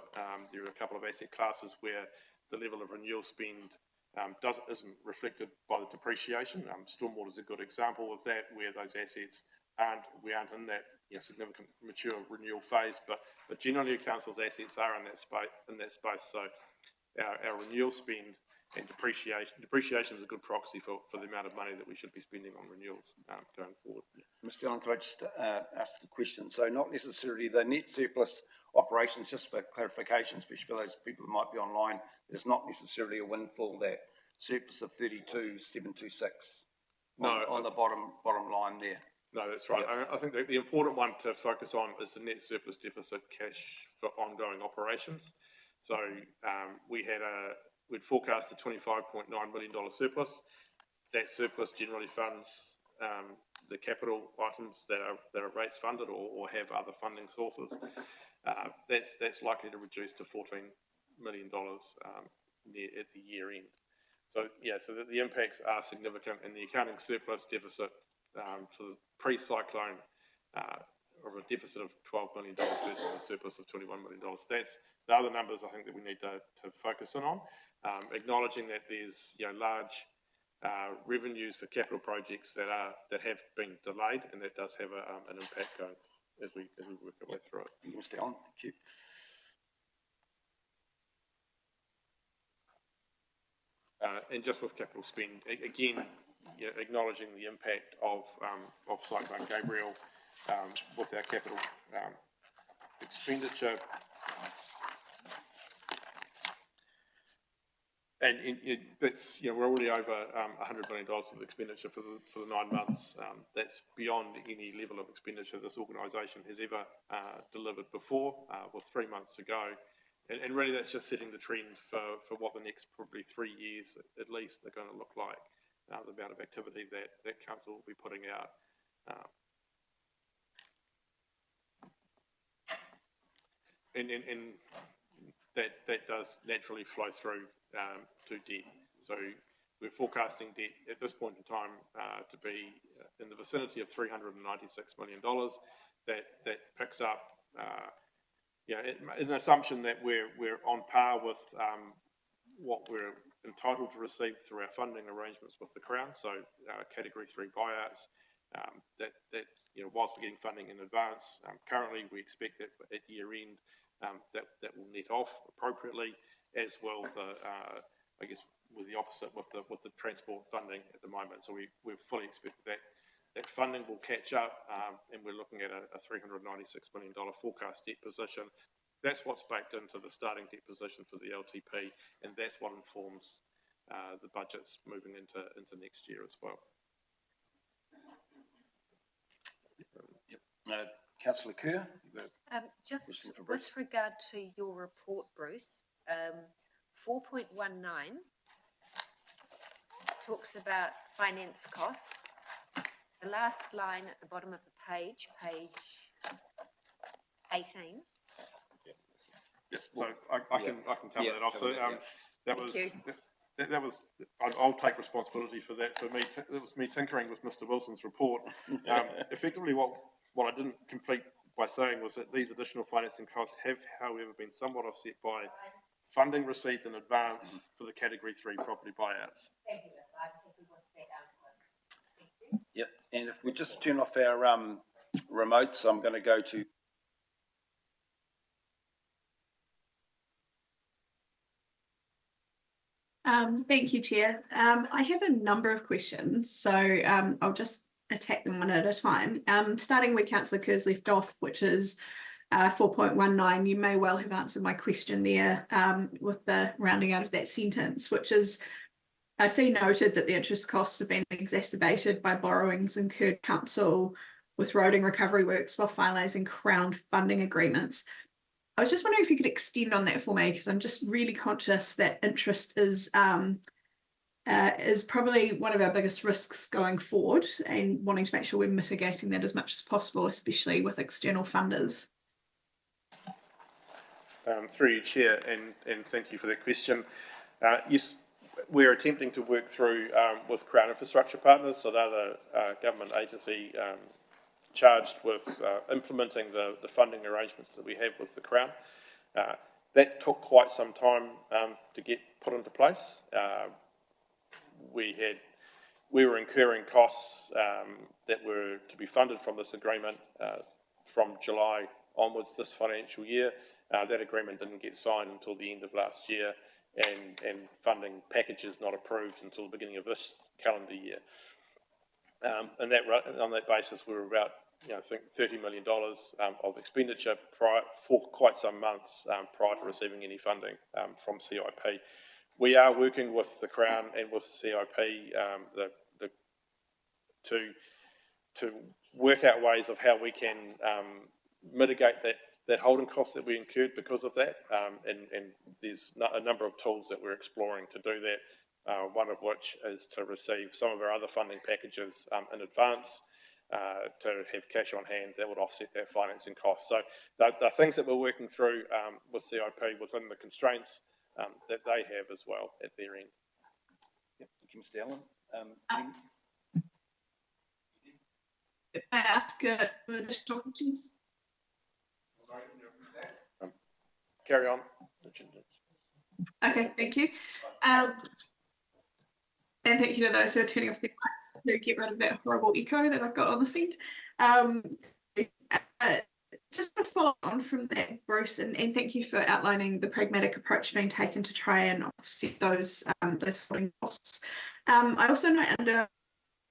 There are a couple of asset classes where the level of renewal spend isn't reflected by the depreciation. Stormwater is a good example of that, where those assets we aren't in that significant mature renewal phase, but generally council's assets are in that space. So our renewal spend and depreciation is a good proxy for the amount of money that we should be spending on renewals going forward. Mr. Allen, could I just ask a question? So not necessarily the net surplus operations, just for clarification, especially for those people who might be online, there's not necessarily a windfall, that surplus of 32,726 on the bottom line there. No, that's right. Yep. I think the important one to focus on is the net surplus deficit cash for ongoing operations. So we'd forecast a $25.9 million surplus. That surplus generally funds the capital items that are rates funded or have other funding sources. That's likely to reduce to $14 million at the year end. So the impacts are significant, and the accounting surplus deficit for the pre-cyclone of a deficit of $12 million versus a surplus of $21 million. That's the other numbers I think that we need to focus in on, acknowledging that there's large revenues for capital projects that have been delayed, and that does have an impact going as we work our way through it. Thank you, Mr. Allen. Thank you. And just with capital spend, again, acknowledging the impact of Cyclone Gabrielle with our capital expenditure. And that's, we're already over $100 million of expenditure for the 9 months. That's beyond any level of expenditure this organisation has ever delivered before, with 3 months to go. And really that's just setting the trend for what the next probably 3 years at least are going to look like, the amount of activity that council will be putting out. And that does naturally flow through to debt. So we're forecasting debt at this point in time to be in the vicinity of $396 million. That picks up, an assumption that we're on par with what we're entitled to receive through our funding arrangements with the Crown. So Category 3 buyouts. That whilst we're getting funding in advance, currently we expect that at year end that will net off appropriately, as well I guess with the opposite with the transport funding at the moment. So we fully expect that funding will catch up, and we're looking at a $396 million forecast debt position. That's what's baked into the starting debt position for the LTP, and that's what informs the budgets moving into next year as well. Councillor Kerr, just with regard to your report, Bruce, 4.19 talks about finance costs. The last line at the bottom of the page 18. Yes, so I can cover Yeah, that off. So, cover that, that Thank was, you. that was, I'll take responsibility for that. For me, it was me tinkering with Mr. Wilson's report. Effectively, what I didn't complete by saying was that these additional financing costs have, however, been somewhat offset by funding received in advance for the Category 3 property buyouts. Thank you, Liz. I definitely want that answer. Yep, and if we just turn off our remotes, I'm going to go to Thank you, Chair. I have a number of questions, so I'll just attack them one at a time. Starting where Councillor Kerr's left off, which is 4.19, you may well have answered my question there with the rounding out of that sentence, which is, I see noted that the interest costs have been exacerbated by borrowings incurred council with roading recovery works while finalising Crown funding agreements. I was just wondering if you could extend on that for me, because I'm just really conscious that interest is probably one of our biggest risks going forward, and wanting to make sure we're mitigating that as much as possible, especially with external funders. Through you, Chair, and thank you for that question. Yes, we're attempting to work through with Crown Infrastructure Partners, so they're the government agency charged with implementing the funding arrangements that we have with the Crown. That took quite some time to get put into place. We were incurring costs that were to be funded from this agreement from July onwards this financial year. That agreement didn't get signed until the end of last year, and funding packages not approved until the beginning of this calendar year. And on that basis, we were about, I think $30 million of expenditure for quite some months prior to receiving any funding from CIP. We are working with the Crown and with CIP to work out ways of how we can mitigate that holding cost that we incurred because of that. And there's a number of tools that we're exploring to do that. One of which is to receive some of our other funding packages in advance, to have cash on hand that would offset that financing cost. So the things that we're working through with CIP within the constraints that they have as well at their end. Yep, thank you, Mr. Allen. May I ask for additional questions? Carry on. Okay, thank you. And thank you to those who are turning off their mics to get rid of that horrible echo that I've got on this end. Just to follow on from that, Bruce, and thank you for outlining the pragmatic approach being taken to try and offset those holding costs. I also note under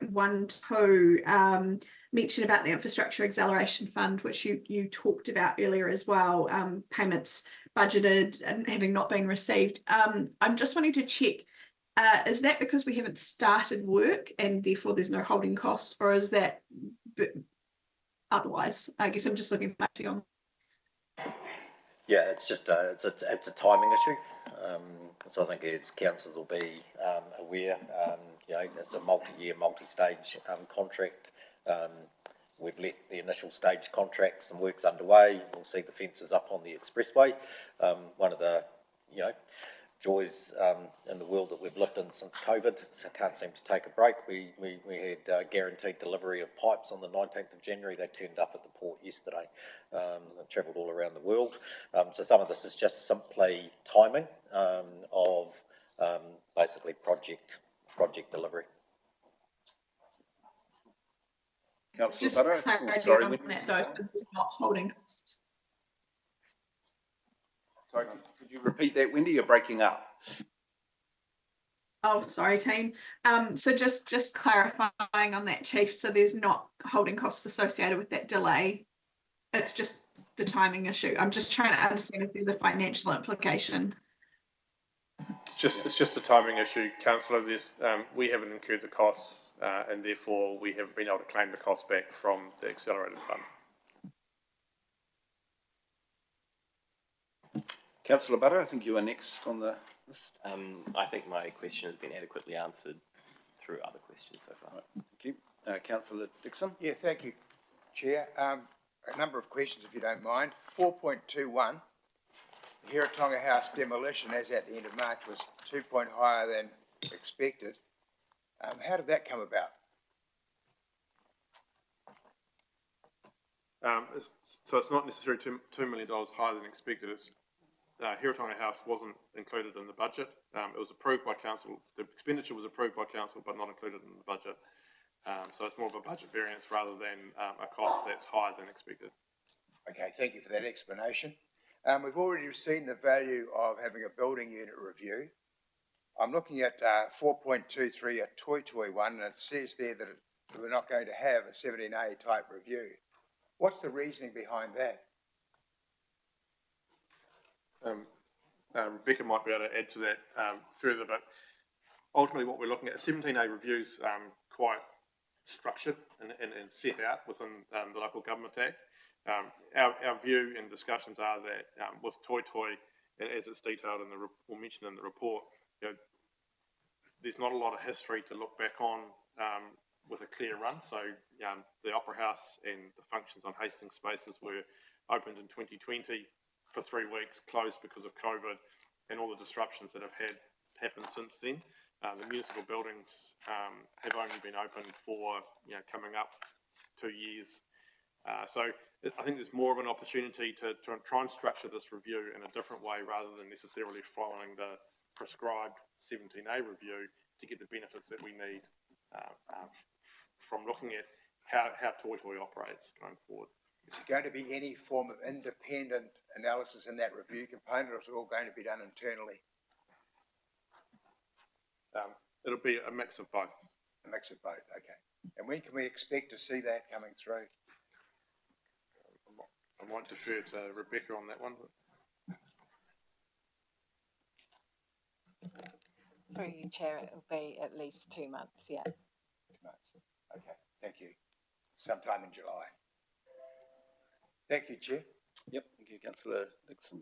1.2 mention about the Infrastructure Acceleration Fund, which you talked about earlier as well, payments budgeted and having not been received. I'm just wanting to check, is that because we haven't started work and therefore there's no holding cost, or is that otherwise? I guess I'm just looking for clarity on. Yeah, it's just it's a timing issue. So I think as councillors will be aware, it's a multi-year, multi-stage contract. We've let the initial stage contract, some work's underway. We'll see the fences up on the expressway. One of the, joys in the world that we've lived in since COVID, so can't seem to take a break. We had guaranteed delivery of pipes on the 19th of January. They turned up at the port yesterday. They travelled all around the world. So some of this is just simply timing of basically project delivery. Councillor Just Butter. clarity Sorry, on that though, so it's not holding costs. Sorry, could you repeat that, Wendy? You're breaking up. Oh, sorry, team. So just clarifying on that, Chief. So there's not holding costs associated with that delay. It's just the timing issue. I'm just trying to understand if there's a financial implication. It's just a timing issue, councillor. We haven't incurred the costs, and therefore we haven't been able to claim the costs back from the accelerated fund. Councillor Butter, I think you are next on the list. I think my question has been adequately answered through other questions so far. Right, thank you. Councillor Dixon. Yeah, thank you, Chair. A a number of questions, if you don't mind. 4.21, the Hiratonga House demolition, as at the end of March, was 2 point higher than expected. How did that come about? So it's not necessarily $2 million higher than expected. It's Hiratonga House wasn't included in the budget. It was approved by council. The expenditure was approved by council, but not included in the budget. So it's more of a budget variance rather than a cost that's higher than expected. Okay, thank you for that explanation. We've already seen the value of having a building unit review. I'm looking at 4.23, a Toi one, and it says there that we're not going to have a 17A type review. What's the reasoning behind that? Rebecca might be able to add to that further, but ultimately what we're looking at, 17A reviews quite structured and set out within the Local Government Act. Our view and discussions are that with Toi, as it's detailed in or mentioned in the report, there's not a lot of history to look back on with a clear run. So the Opera House and the functions on Hastings Spaces were opened in 2020 for 3 weeks, closed because of COVID and all the disruptions that have happened since then. The municipal buildings have only been open for coming up 2 years. So I think there's more of an opportunity to try and structure this review in a different way rather than necessarily following the prescribed 17A review to get the benefits that we need from looking at how Toi operates going forward. Is there going to be any form of independent analysis in that review component, or is it all going to be done internally? It'll be a mix of both. A mix of both, okay. And when can we expect to see that coming through? I might defer to Rebecca on that one. Through you, Chair, it'll be at least 2 months, yeah. 2 months, okay, thank you. Sometime in July. Thank you, Chair. Yep, thank you, Councillor Nixon.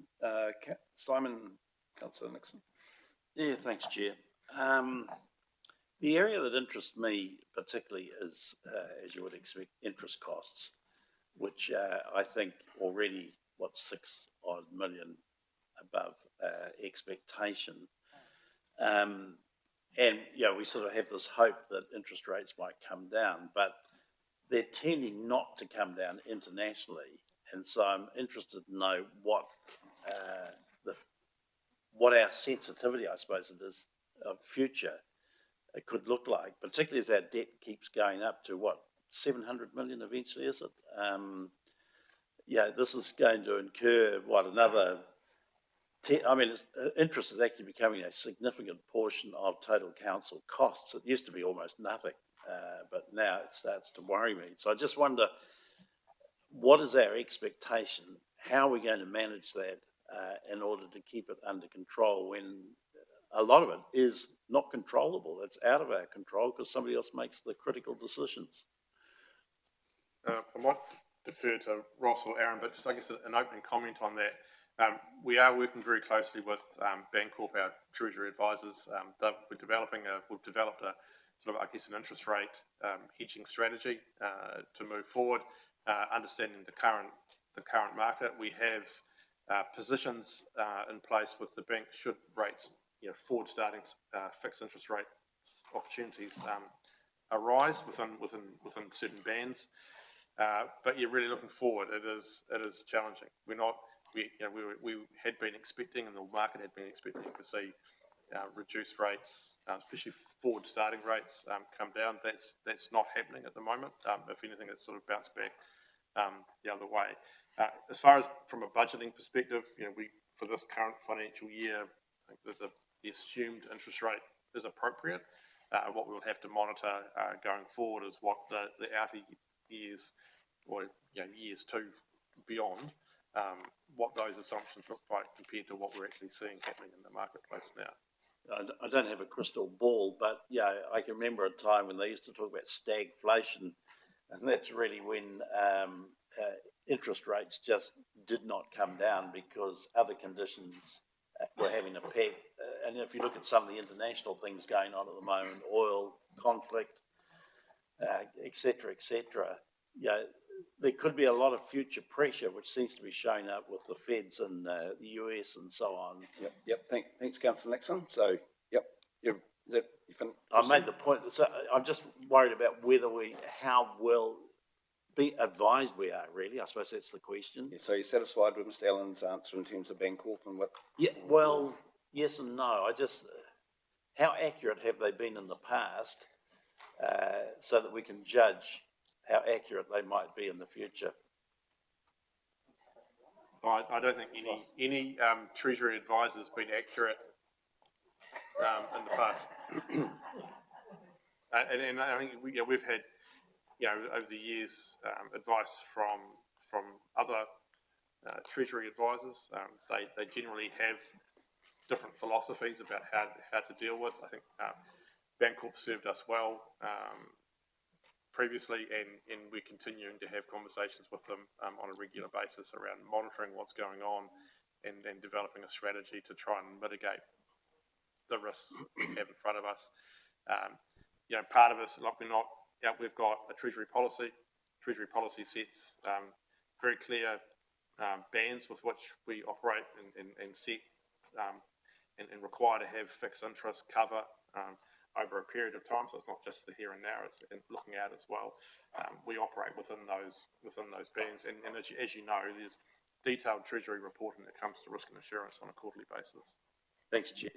Simon, Councillor Nixon. Yeah, thanks, Chair. The area that interests me particularly is, as you would expect, interest costs, which I think already, 6 odd million above expectation. And, we sort of have this hope that interest rates might come down, but they're tending not to come down internationally. And so I'm interested to know what our sensitivity, I suppose it is, of future it could look like, particularly as our debt keeps going up to 700 million eventually, is it? This is going to incur another interest is actually becoming a significant portion of total council costs. It used to be almost nothing, but now it starts to worry me. So I just wonder, what is our expectation? How are we going to manage that in order to keep it under control when a lot of it is not controllable? It's out of our control because somebody else makes the critical decisions. I might defer to Ross or Aaron, but just I guess an opening comment on that. We are working very closely with Bancorp, our Treasury advisors. We've developed a sort of, an interest rate hedging strategy to move forward, understanding the current market. We have positions in place with the bank should rates, forward starting fixed interest rate opportunities arise within certain bands. But you're really looking forward. It is challenging. We had been expecting, and the market had been expecting to see reduced rates, especially forward starting rates, come down. That's not happening at the moment. If anything, it's sort of bounced back the other way. As far as from a budgeting perspective, for this current financial year, I think that the assumed interest rate is appropriate. What we'll have to monitor going forward is what the outer years, or years 2 beyond, what those assumptions look like compared to what we're actually seeing happening in the marketplace now. I don't have a crystal ball, but I can remember a time when they used to talk about stagflation, and that's really when interest rates just did not come down because other conditions were having a peg. And if you look at some of the international things going on at the moment, oil, conflict, et cetera, there could be a lot of future pressure, which seems to be showing up with the feds in the US and so on. Yep, thanks, councillor Nixon. So, yep, I made the point, so I'm just worried about how well be advised we are, really. I suppose that's the question. So you're satisfied with Mr Allen's answer in terms of Bancorp and what? Yeah, well, yes and no. How accurate have they been in the past, so that we can judge how accurate they might be in the future? I don't think any Treasury advisor's been accurate in the past. And I think we've had, over the years, advice from other Treasury advisors. They generally have different philosophies about how to deal with. I think Bancorp served us well previously, and we're continuing to have conversations with them on a regular basis around monitoring what's going on and developing a strategy to try and mitigate the risks we have in front of us. Part of us, we've got a Treasury policy. Treasury policy sets very clear bands with which we operate and set and require to have fixed interest cover over a period of time. So it's not just the here and now; it's looking out as well. We operate within those bands, and as you know, there's detailed Treasury reporting that comes to risk and assurance on a quarterly basis. Thanks, Chair.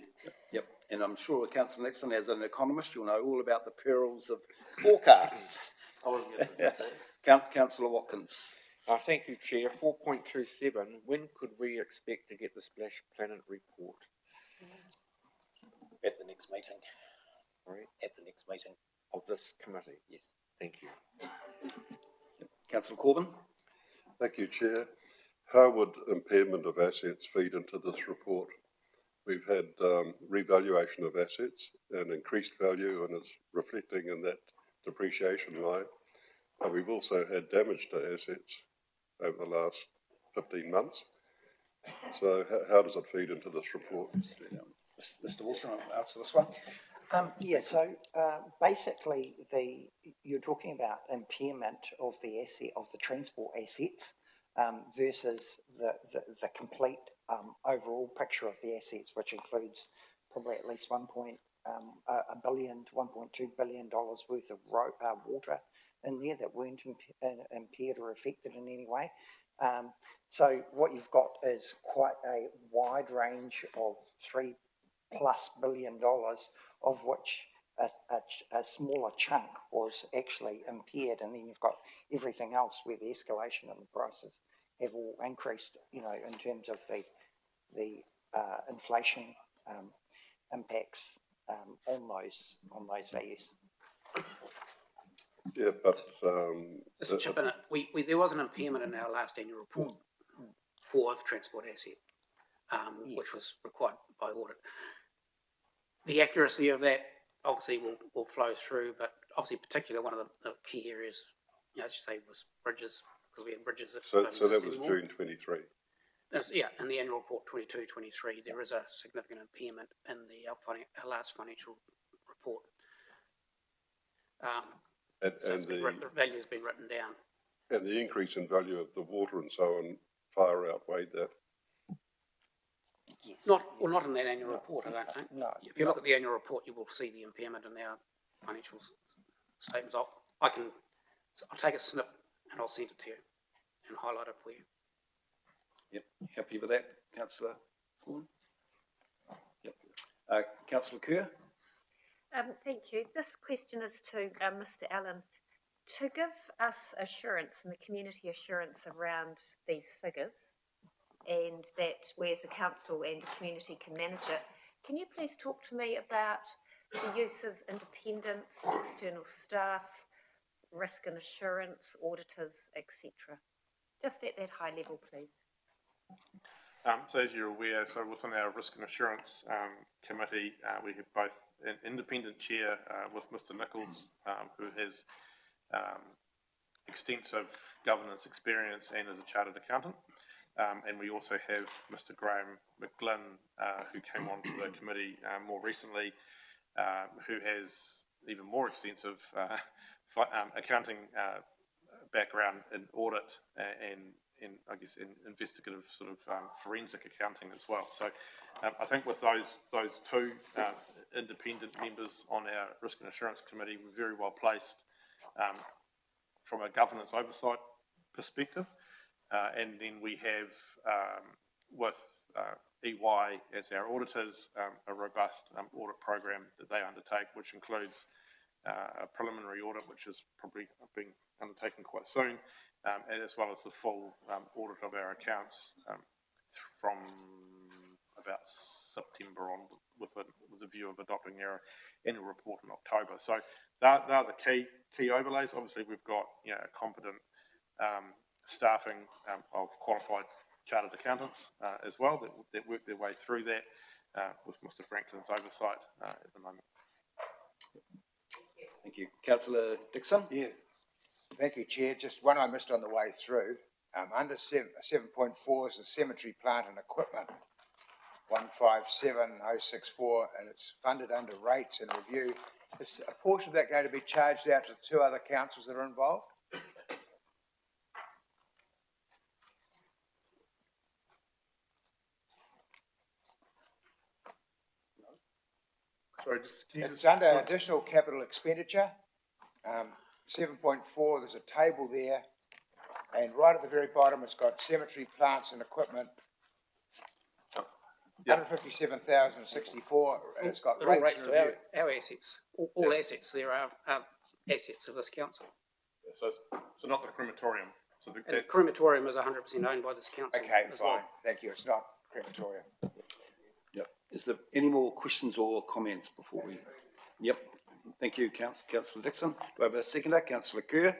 Yep, and I'm sure Councillor Nixon, as an economist, you'll know all about the perils of forecasts. Councillor Watkins. Thank you, Chair. 4.27, when could we expect to get the Splash Planet report? At the next meeting. Sorry? At the next meeting. Of this committee? Yes. Thank you. Councillor Corbyn. Thank you, Chair. How would impairment of assets feed into this report? We've had revaluation of assets and increased value, and it's reflecting in that depreciation line. We've also had damage to assets over the last 15 months. So how does it feed into this report? Mr Wilson, I'll answer this one. Basically, you're talking about impairment of the asset of the transport assets versus the complete overall picture of the assets, which includes probably at least $1.2 billion worth of water in there that weren't impaired or affected in any way. So what you've got is quite a wide range of $3+ billion, of which a smaller chunk was actually impaired, and then you've got everything else where the escalation in the prices have all increased, in terms of the inflation impacts on those values. Yeah, but Just to chip in, there was an impairment in our last annual report for the transport asset, which was required by audit. The accuracy of that obviously will flow through, but obviously particularly one of the key areas, as you say, was bridges, because we had bridges that so don't that exist was anymore. June 23. In the annual report 22-23, there is a significant impairment in our last financial report. The value has been written down. And the increase in value of the water and so on far outweighed that. Yes. Not in that annual report, I don't think. No. If you look at the annual report, you will see the impairment in our financial statements. I'll take a snip and I'll send it to you and highlight it for you. Yep, happy with that, Councillor Corbyn? Yep. Councillor Kerr? Thank you. This question is to Mr Allen. To give us assurance and the community assurance around these figures, and that we as a council and a community can manage it, can you please talk to me about the use of independents, external staff, risk and assurance, auditors, etc.? Just at that high level, please. So as you're aware, within our risk and assurance committee, we have both an independent chair with Mr Nichols, who has extensive governance experience and is a chartered accountant. And we also have Mr Graham McGlynn, who came onto the committee more recently, who has even more extensive accounting background in audit and I guess in investigative sort of forensic accounting as well. So I think with those two independent members on our Risk and Assurance Committee, we're very well placed from a governance oversight perspective. And then we have with EY as our auditors, a robust audit program that they undertake, which includes a preliminary audit, which is probably being undertaken quite soon, as well as the full audit of our accounts from about September on, with a view of adopting our annual report in October. So they're the key overlays. Obviously, we've got a competent staffing of qualified chartered accountants as well that work their way through that with Mr. Franklin's oversight at the moment. Thank you. Councillor Dixon? Yeah. Thank you, Chair. Just one I missed on the way through. Under 7.4 is the cemetery plant and equipment, 157064, and it's funded under rates and review. Is a portion of that going to be charged out to two other councils that are involved? Sorry, It's under additional capital expenditure. 7.4, there's a table there, and right at the very bottom, it's got cemetery plants and equipment. 157,064, and it's got It all rates relates and to review. our assets. All assets there are assets of this council. So not the crematorium. So And the crematorium is 100% owned by this council. Okay, as fine. well. Thank you. It's not crematorium. Yep. Is there any more questions or comments before we? Yep. Thank you, Councillor Dixon. Do I have a seconder? Councillor Kerr.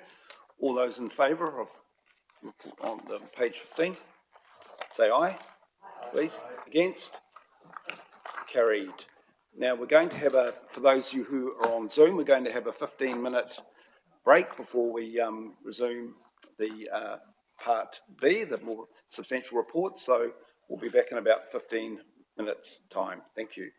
All those in favour of on the page 15, say aye. Please. Against? Carried. Now we're going to have for those of you who are on Zoom, we're going to have a 15-minute break before we resume the part B, the more substantial report. So we'll be back in about 15 minutes' time. Thank you.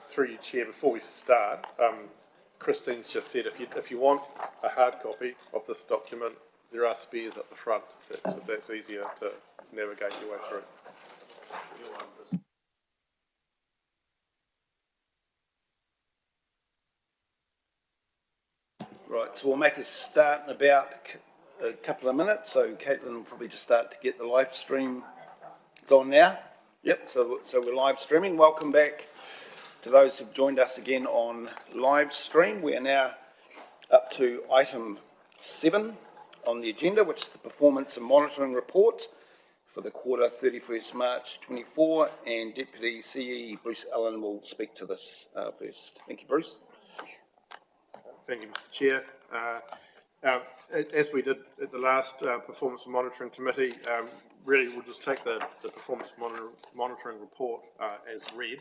Through you, Chair, before we start, Christine's just said if you want a hard copy of this document, there are spares at the front, if that's easier to navigate your way through. Right, so we'll make a start in about a couple of minutes. So Caitlin will probably just start to get the live stream. It's on now. Yep, so we're live streaming. Welcome back to those who've joined us again on live stream. We are now up to item 7 on the agenda, which is the performance and monitoring report for the quarter 31st March 24, and Deputy CE Bruce Allen will speak to this first. Thank you, Bruce. Thank you, Mr. Chair. As we did at the last Performance and Monitoring Committee, really we'll just take the Performance Monitoring Report as read.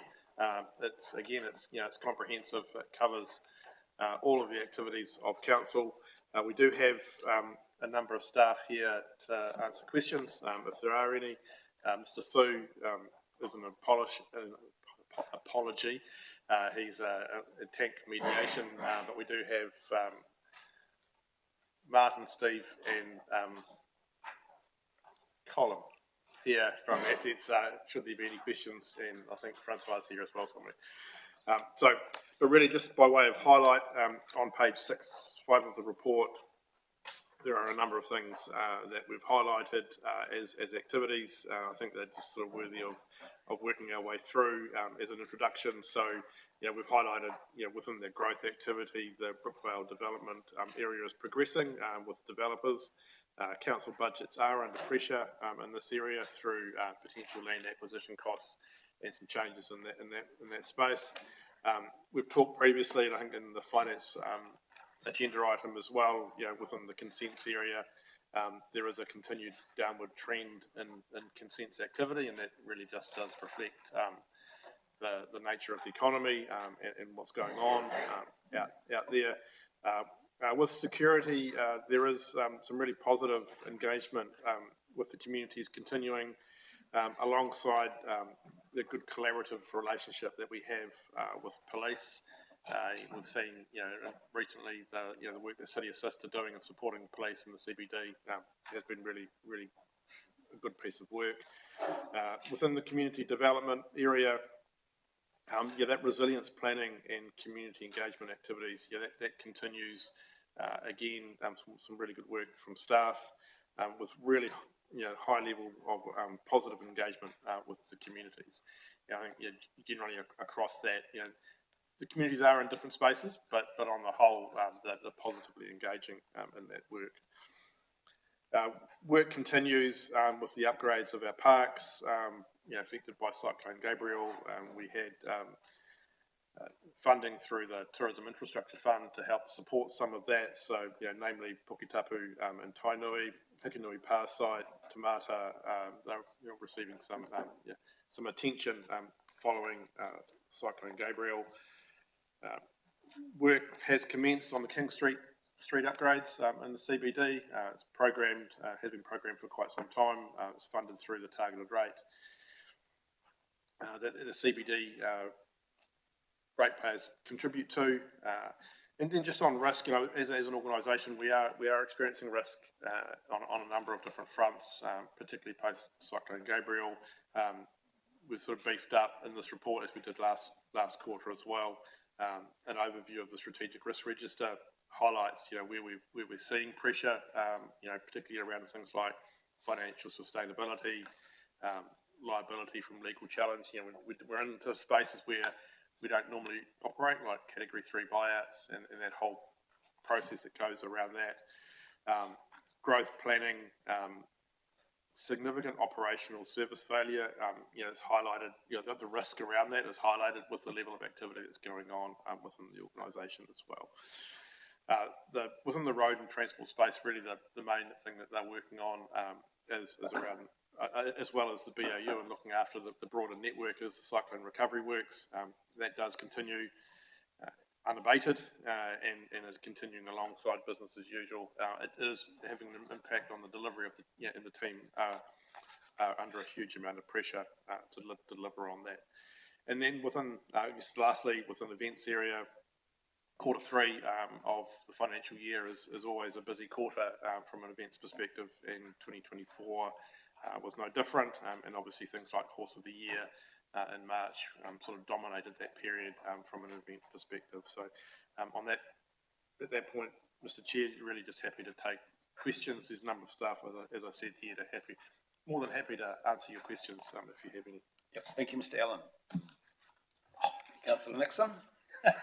It's comprehensive. It covers all of the activities of Council. We do have a number of staff here to answer questions, if there are any. Mr. Thu is an apology. He's a tank mediation, but we do have Martin, Steve and Colin here from Assets, should there be any questions, and I think Francois is here as well somewhere. But really just by way of highlight, on page 5 of the report, there are a number of things that we've highlighted as activities. I think they're just sort of worthy of working our way through as an introduction. So, we've highlighted, within the growth activity, the Brookvale development area is progressing with developers. Council budgets are under pressure in this area through potential land acquisition costs and some changes in that space. We've talked previously, and I think in the finance agenda item as well, within the consents area, there is a continued downward trend in consents activity, and that really just does reflect the nature of the economy and what's going on out there. With security, there is some really positive engagement with the communities continuing alongside the good collaborative relationship that we have with police. We've seen, recently the work that City Assist are doing in supporting the police and the CBD has been really, really a good piece of work. Within the community development area, that resilience planning and community engagement activities, that continues. Again, some really good work from staff with really, high level of positive engagement with the communities. I think generally across that, the communities are in different spaces, but on the whole, they're positively engaging in that work. Work continues with the upgrades of our parks, affected by Cyclone Gabriel. We had funding through the Tourism Infrastructure Fund to help support some of that. So, namely Puketapu and Tainui, Hikanui Power Site, Tamata, they're receiving some attention following Cyclone Gabriel. Work has commenced on the King Street upgrades in the CBD. It's programmed, has been programmed for quite some time. It's funded through the targeted rate that the CBD ratepayers contribute to. And then just on risk, as an organisation, we are experiencing risk on a number of different fronts, particularly post Cyclone Gabriel. We've sort of beefed up in this report, as we did last quarter as well. An overview of the strategic risk register highlights, where we're seeing pressure, particularly around things like financial sustainability, liability from legal challenge. We're into spaces where we don't normally operate, like Category 3 buyouts and that whole process that goes around that. Growth planning, significant operational service failure, it's highlighted, the risk around that is highlighted with the level of activity that's going on within the organisation as well. Within the road and transport space, really the main thing that they're working on is around, as well as the BAU and looking after the broader network, is the cyclone recovery works. That does continue unabated and is continuing alongside business as usual. It is having an impact on the delivery of and the team are under a huge amount of pressure to deliver on that. And then within, just lastly, within the events area, quarter three of the financial year is always a busy quarter from an events perspective, and 2024 was no different. And obviously things like Horse of the Year in March sort of dominated that period from an event perspective. So on that, at that point, Mr. Chair, really just happy to take questions. There's a number of staff, as I said here, more than happy to answer your questions if you have any. Yep. Thank you, Mr. Allen. Councillor Nixon. Yeah,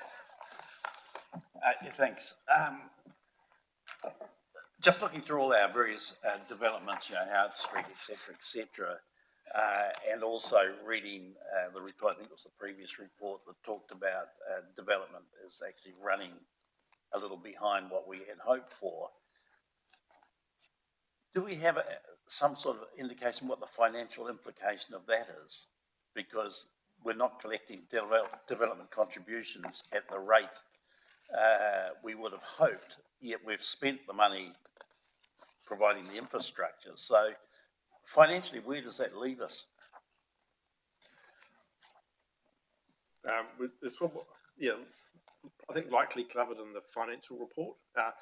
thanks. Just looking through all our various developments, Howard Street, et cetera, and also reading the report, I think it was the previous report that talked about development is actually running a little behind what we had hoped for. Do we have some sort of indication what the financial implication of that is? Because we're not collecting development contributions at the rate we would have hoped, yet we've spent the money providing the infrastructure. So financially, where does that leave us? Yeah, I think likely covered in the financial report. I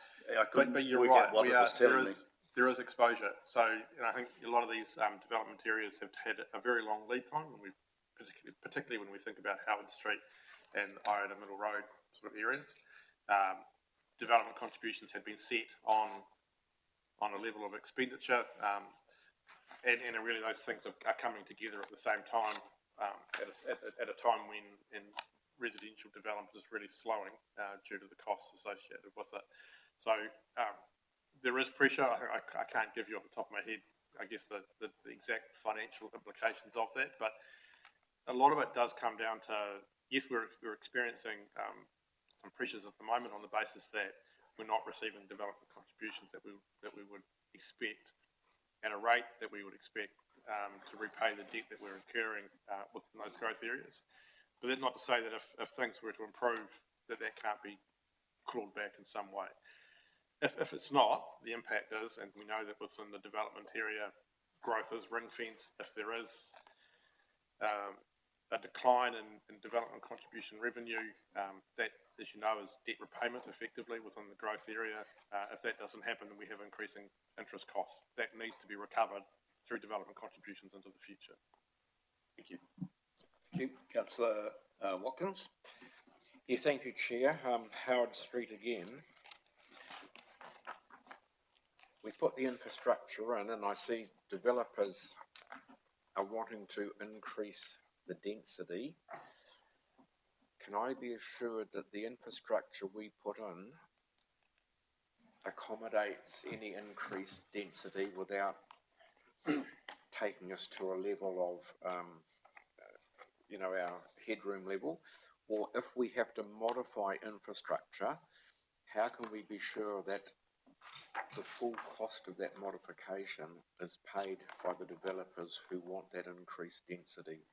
couldn't but you're work right. out what it was telling me. There is exposure. So I think a lot of these development areas have had a very long lead time, and we particularly when we think about Howard Street and Iota Middle Road sort of areas, development contributions have been set on a level of expenditure, and really those things are coming together at the same time at a time when residential development is really slowing due to the costs associated with it. So there is pressure. I can't give you off the top of my head, I guess, the exact financial implications of that, but a lot of it does come down to, yes, we're experiencing some pressures at the moment on the basis that we're not receiving development contributions that we would expect at a rate that we would expect to repay the debt that we're incurring within those growth areas. But that's not to say that if things were to improve, that can't be clawed back in some way. If it's not, the impact is, and we know that within the development area, growth is ring fence. If there is a decline in development contribution revenue, that, as you know, is debt repayment effectively within the growth area. If that doesn't happen, then we have increasing interest costs. That needs to be recovered through development contributions into the future. Thank you. Thank you. Councillor Watkins. Yeah, thank you, Chair. Howard Street again. We put the infrastructure in, and I see developers are wanting to increase the density. Can I be assured that the infrastructure we put in accommodates any increased density without taking us to a level of, our headroom level? Or if we have to modify infrastructure, how can we be sure that the full cost of that modification is paid by the developers who want that increased density?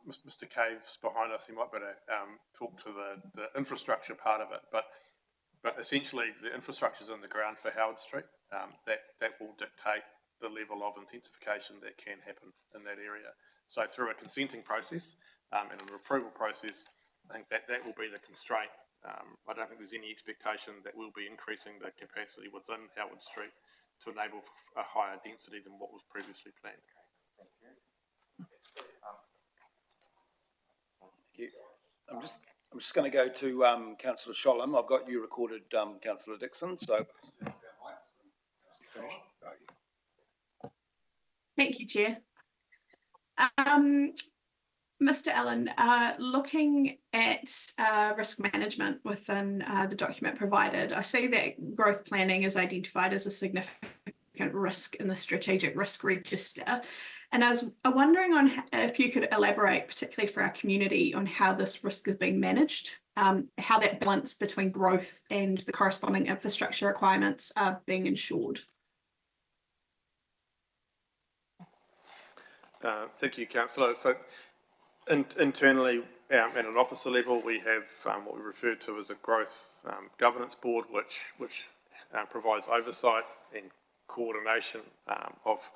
Mr. Cave's behind us, he might better talk to the infrastructure part of it, but essentially the infrastructure is in the ground for Howard Street. That will dictate the level of intensification that can happen in that area. So through a consenting process and an approval process, I think that will be the constraint. I don't think there's any expectation that we'll be increasing the capacity within Howard Street to enable a higher density than what was previously planned. Thank you. I'm just going to go to Councillor Sholem. I've got you recorded, Councillor Dixon. So. Thank you, Chair. Mr. Allen, looking at risk management within the document provided, I see that growth planning is identified as a significant risk in the strategic risk register. And I was wondering if you could elaborate, particularly for our community, on how this risk is being managed, how that balance between growth and the corresponding infrastructure requirements are being ensured. Thank you, Councillor. So internally, at an officer level, we have what we refer to as a growth governance board, which provides oversight and coordination of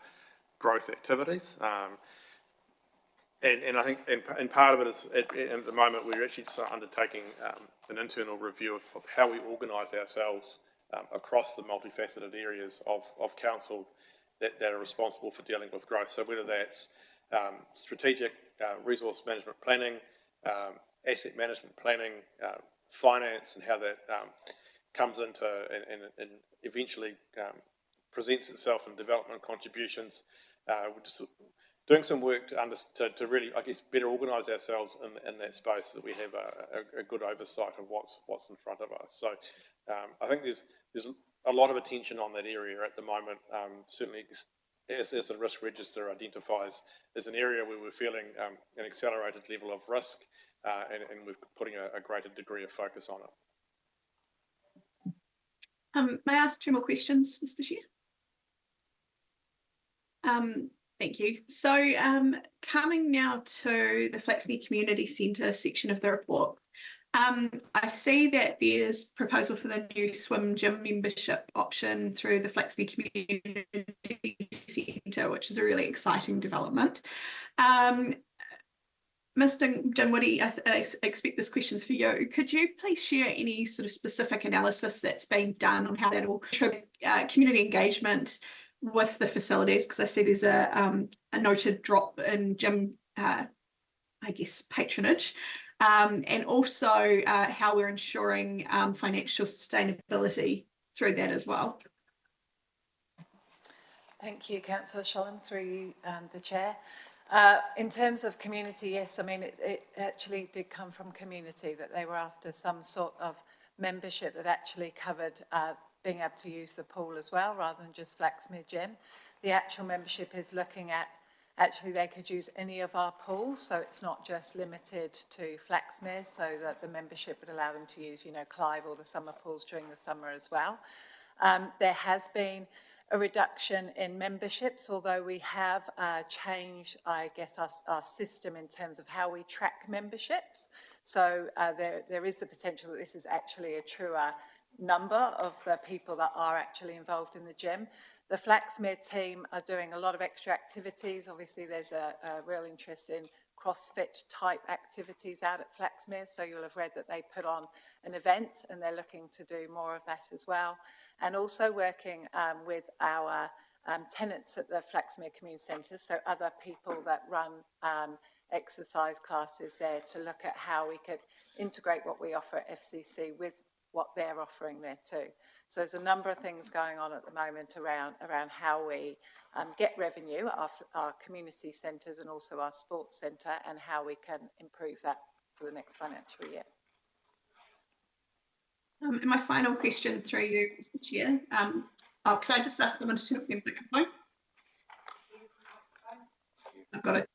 growth activities. And I think, and part of it is, at the moment, we're actually just undertaking an internal review of how we organise ourselves across the multifaceted areas of council that are responsible for dealing with growth. So whether that's strategic resource management planning, asset management planning, finance, and how that comes into and eventually presents itself in development contributions. We're just doing some work to really, I guess, better organise ourselves in that space, that we have a good oversight of what's in front of us. So I think there's a lot of attention on that area at the moment. Certainly, as the risk register identifies, as an area where we're feeling an accelerated level of risk, and we're putting a greater degree of focus on it. May I ask 2 more questions, Mr. Chair? Thank you. So coming now to the Flaxmere Community Centre section of the report, I see that there's proposal for the new swim gym membership option through the Flaxmere Community Centre, which is a really exciting development. Mr. Dinwiddie, I expect this question's for you. Could you please share any sort of specific analysis that's been done on how that will contribute community engagement with the facilities? Because I see there's a noted drop in gym, I guess, patronage, and also how we're ensuring financial sustainability through that as well. Thank you, Councillor Sholem, through you, the Chair. In terms of community, yes, I mean, it actually did come from community, that they were after some sort of membership that actually covered being able to use the pool as well, rather than just Flaxmere Gym. The actual membership is looking at, actually they could use any of our pools, so it's not just limited to Flaxmere, so that the membership would allow them to use, you know, Clive or the summer pools during the summer as well. There has been a reduction in memberships, although we have changed, I guess, our system in terms of how we track memberships. So there is the potential that this is actually a truer number of the people that are actually involved in the gym. The Flaxmere team are doing a lot of extra activities. Obviously, there's a real interest in CrossFit type activities out at Flaxmere, so you'll have read that they put on an event and they're looking to do more of that as well. And also working with our tenants at the Flaxmere Community Centre, so other people that run exercise classes there, to look at how we could integrate what we offer at FCC with what they're offering there too. So there's a number of things going on at the moment around how we get revenue at our community centres and also our sports centre, and how we can improve that for the next financial year. And my final question through you, Mr. Chair. Can I just ask them to turn off their microphone? I've got a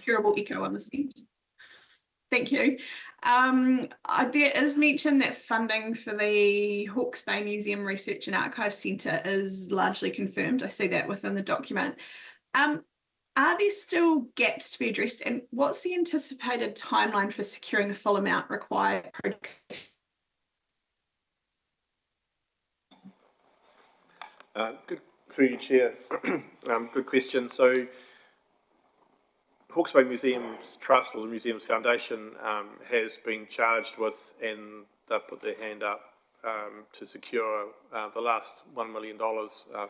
curable echo on this end. Thank you. There is mention that funding for the Hawke's Bay Museum Research and Archive Centre is largely confirmed. I see that within the document. Are there still gaps to be addressed, and what's the anticipated timeline for securing the full amount required? Good, through you, Chair. Good question. So, Hawke's Bay Museums Trust, or the Museums Foundation, has been charged with, and they've put their hand up to secure the last $1 million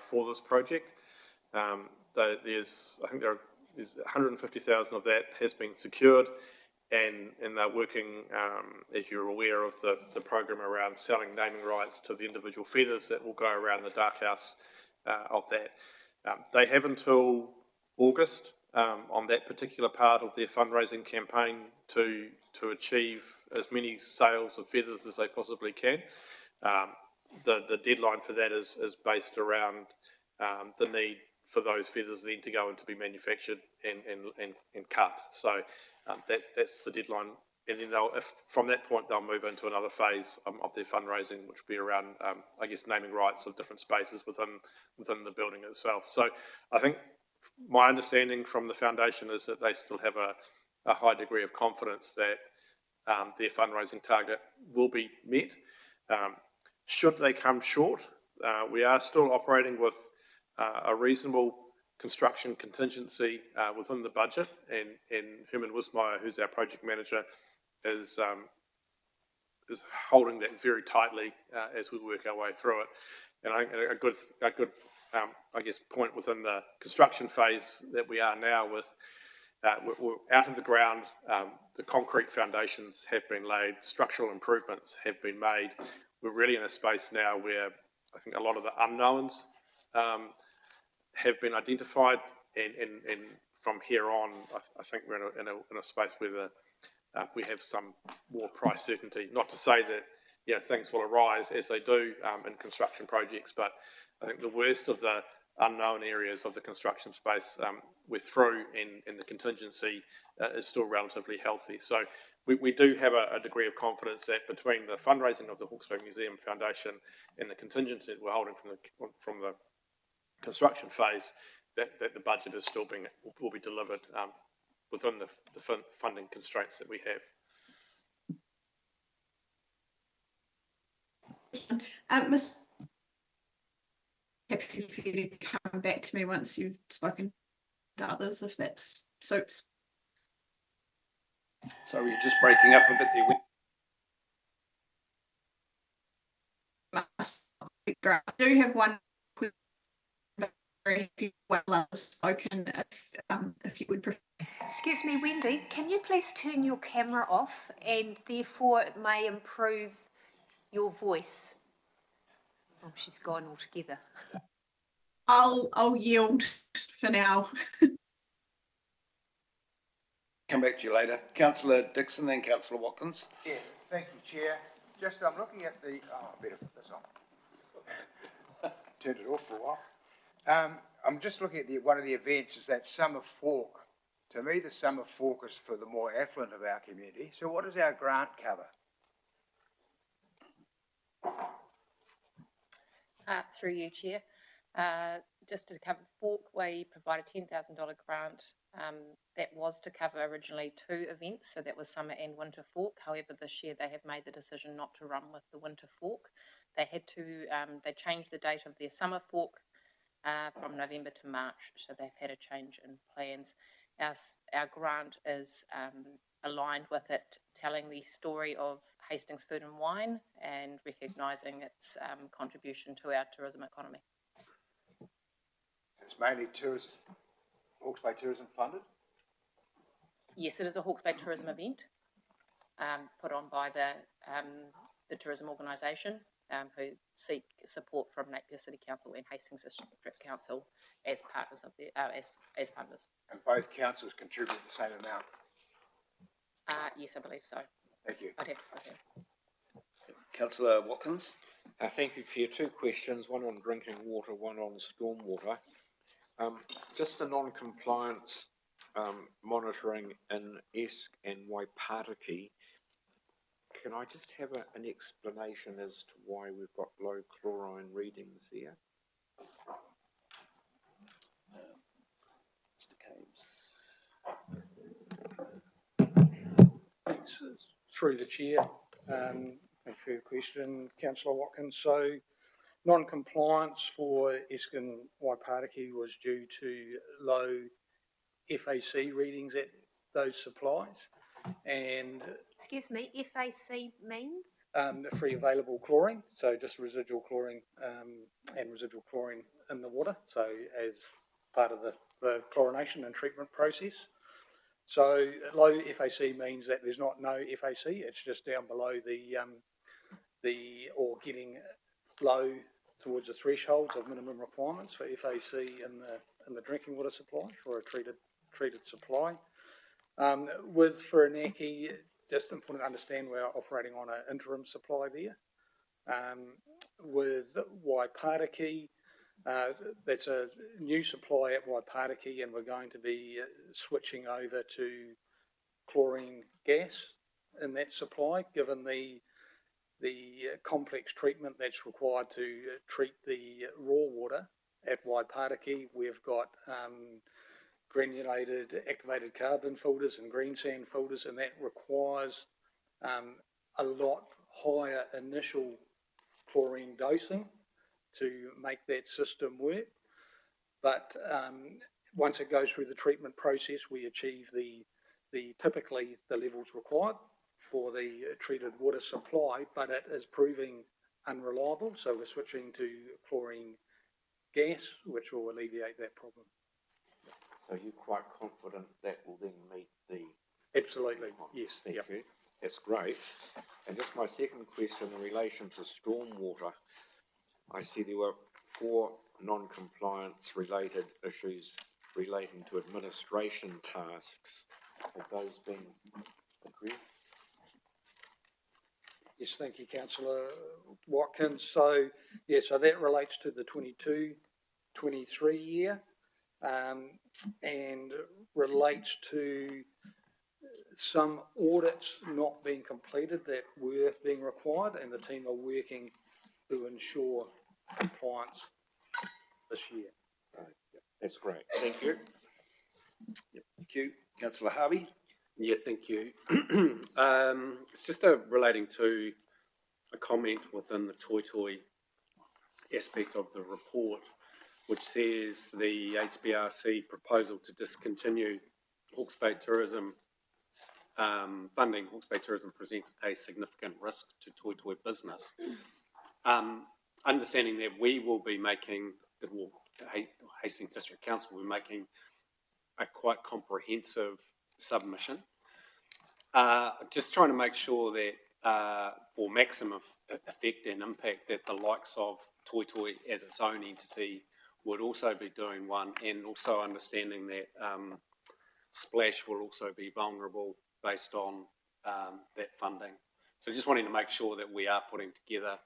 for this project. I think there's 150,000 of that has been secured, and they're working, as you're aware, of the program around selling naming rights to the individual feathers that will go around the dark house of that. They have until August on that particular part of their fundraising campaign to achieve as many sales of feathers as they possibly can. The deadline for that is based around the need for those feathers then to go and to be manufactured and cut. So that's the deadline. And then from that point, they'll move into another phase of their fundraising, which will be around, I guess, naming rights of different spaces within the building itself. So I think my understanding from the foundation is that they still have a high degree of confidence that their fundraising target will be met. Should they come short, we are still operating with a reasonable construction contingency within the budget, and Herman Wismeyer, who's our project manager, is holding that very tightly as we work our way through it. And a good I guess point within the construction phase that we are now with, we're out of the ground, the concrete foundations have been laid, structural improvements have been made. We're really in a space now where I think a lot of the unknowns have been identified, and from here on, I think we're in a space where we have some more price certainty. Not to say that things will arise as they do in construction projects, but I think the worst of the unknown areas of the construction space we're through, and the contingency is still relatively healthy. So we do have a degree of confidence that between the fundraising of the Hawke's Bay Museum Foundation and the contingency that we're holding from the construction phase, that the budget is still will be delivered within the funding constraints that we have. Ms. Happy for you to come back to me once you've spoken to others, if that suits. So you're just breaking up a bit there. I do have one quick, very well spoken, if you would prefer. Excuse me, Wendy, can you please turn your camera off, and therefore it may improve your voice? Oh, she's gone altogether. I'll yield for now. Come back to you later. Councillor Dixon, then Councillor Watkins. Yeah, thank you, Chair. Just, I'm looking at the, I better put this on. Turned it off for a while. I'm just looking at one of the events is that Summer Fork. To me, the Summer Fork is for the more affluent of our community. So what does our grant cover? Through you, Chair. Just to cover Fork, we provide a $10,000 grant that was to cover originally 2 events, so that was Summer and Winter Fork. However, this year they have made the decision not to run with the Winter Fork. They had to, they changed the date of their Summer Fork from November to March, so they've had a change in plans. Our grant is aligned with it, telling the story of Hastings Food and Wine and recognising its contribution to our tourism economy. It's mainly tourism, Hawke's Bay Tourism funded? Yes, it is a Hawke's Bay tourism event put on by the tourism organisation who seek support from Napier City Council and Hastings District Council as partners of the as funders. And both councils contribute the same amount? Yes, I believe so. Thank you. I'd have to put that. Councillor Watkins. Thank you, Chair. 2 questions, one on drinking water, one on stormwater. Just the non-compliance monitoring in Esk and Waipataki. Can I just have an explanation as to why we've got low chlorine readings there? Through the chair, thank you for your question, Councillor Watkins. So, non-compliance for Esk and Waipataki was due to low FAC readings at those supplies, and excuse me, FAC means free available chlorine, so just residual chlorine and residual chlorine in the water, so as part of the chlorination and treatment process. So low FAC means that there's not no FAC, it's just down below or getting low towards the thresholds of minimum requirements for FAC in the drinking water supply for a treated supply. With Whirinaki, just important to understand we're operating on an interim supply there. With Waipataki, that's a new supply at Waipataki, and we're going to be switching over to chlorine gas in that supply, given the complex treatment that's required to treat the raw water at Waipataki. We've got granulated activated carbon filters and green sand filters, and that requires a lot higher initial chlorine dosing to make that system work. But once it goes through the treatment process, we achieve typically the levels required for the treated water supply, but it is proving unreliable. So we're switching to chlorine gas, which will alleviate that problem. So you're quite confident that will then meet the... Absolutely, yes. Thank you. That's great. And just my second question in relation to stormwater. I see there were 4 non-compliance related issues relating to administration tasks. Have those been addressed? Yes, thank you, Councillor Watkins. So, yeah, so that relates to the 22-23 year and relates to some audits not being completed that were being required, and the team are working to ensure compliance this year. That's great. Thank you. Yep. Thank you. Councillor Harvey? Yeah, thank you. It's just relating to a comment within the Toitoi aspect of the report, which says the HBRC proposal to discontinue Hawke's Bay Tourism funding. Hawke's Bay Tourism presents a significant risk to Toitoi business. Understanding that we will be making, Hastings District Council will be making a quite comprehensive submission. Just trying to make sure that for maximum effect and impact, that the likes of Toitoi as its own entity would also be doing one, and also understanding that Splash will also be vulnerable based on that funding. So just wanting to make sure that we are putting together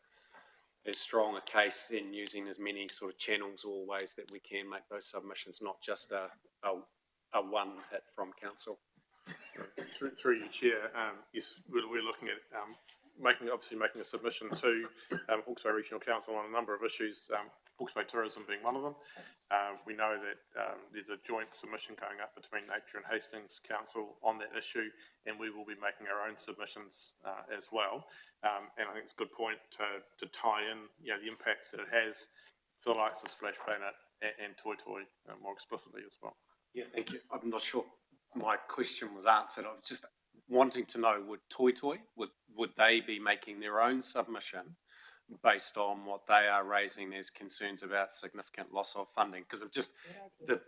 as strong a case in using as many sort of channels or ways that we can make those submissions, not just a one hit from council. Through you, Chair, yes, we're looking at making a submission to Hawke's Bay Regional Council on a number of issues, Hawke's Bay Tourism being one of them. We know that there's a joint submission going up between Napier and Hastings Council on that issue, and we will be making our own submissions as well. And I think it's a good point to tie in, the impacts that it has for the likes of Splash Planet and Toitoi more explicitly as well. Yeah, thank you. I'm not sure my question was answered. I was just wanting to know, would Toitoi, would they be making their own submission based on what they are raising as concerns about significant loss of funding? Because of just the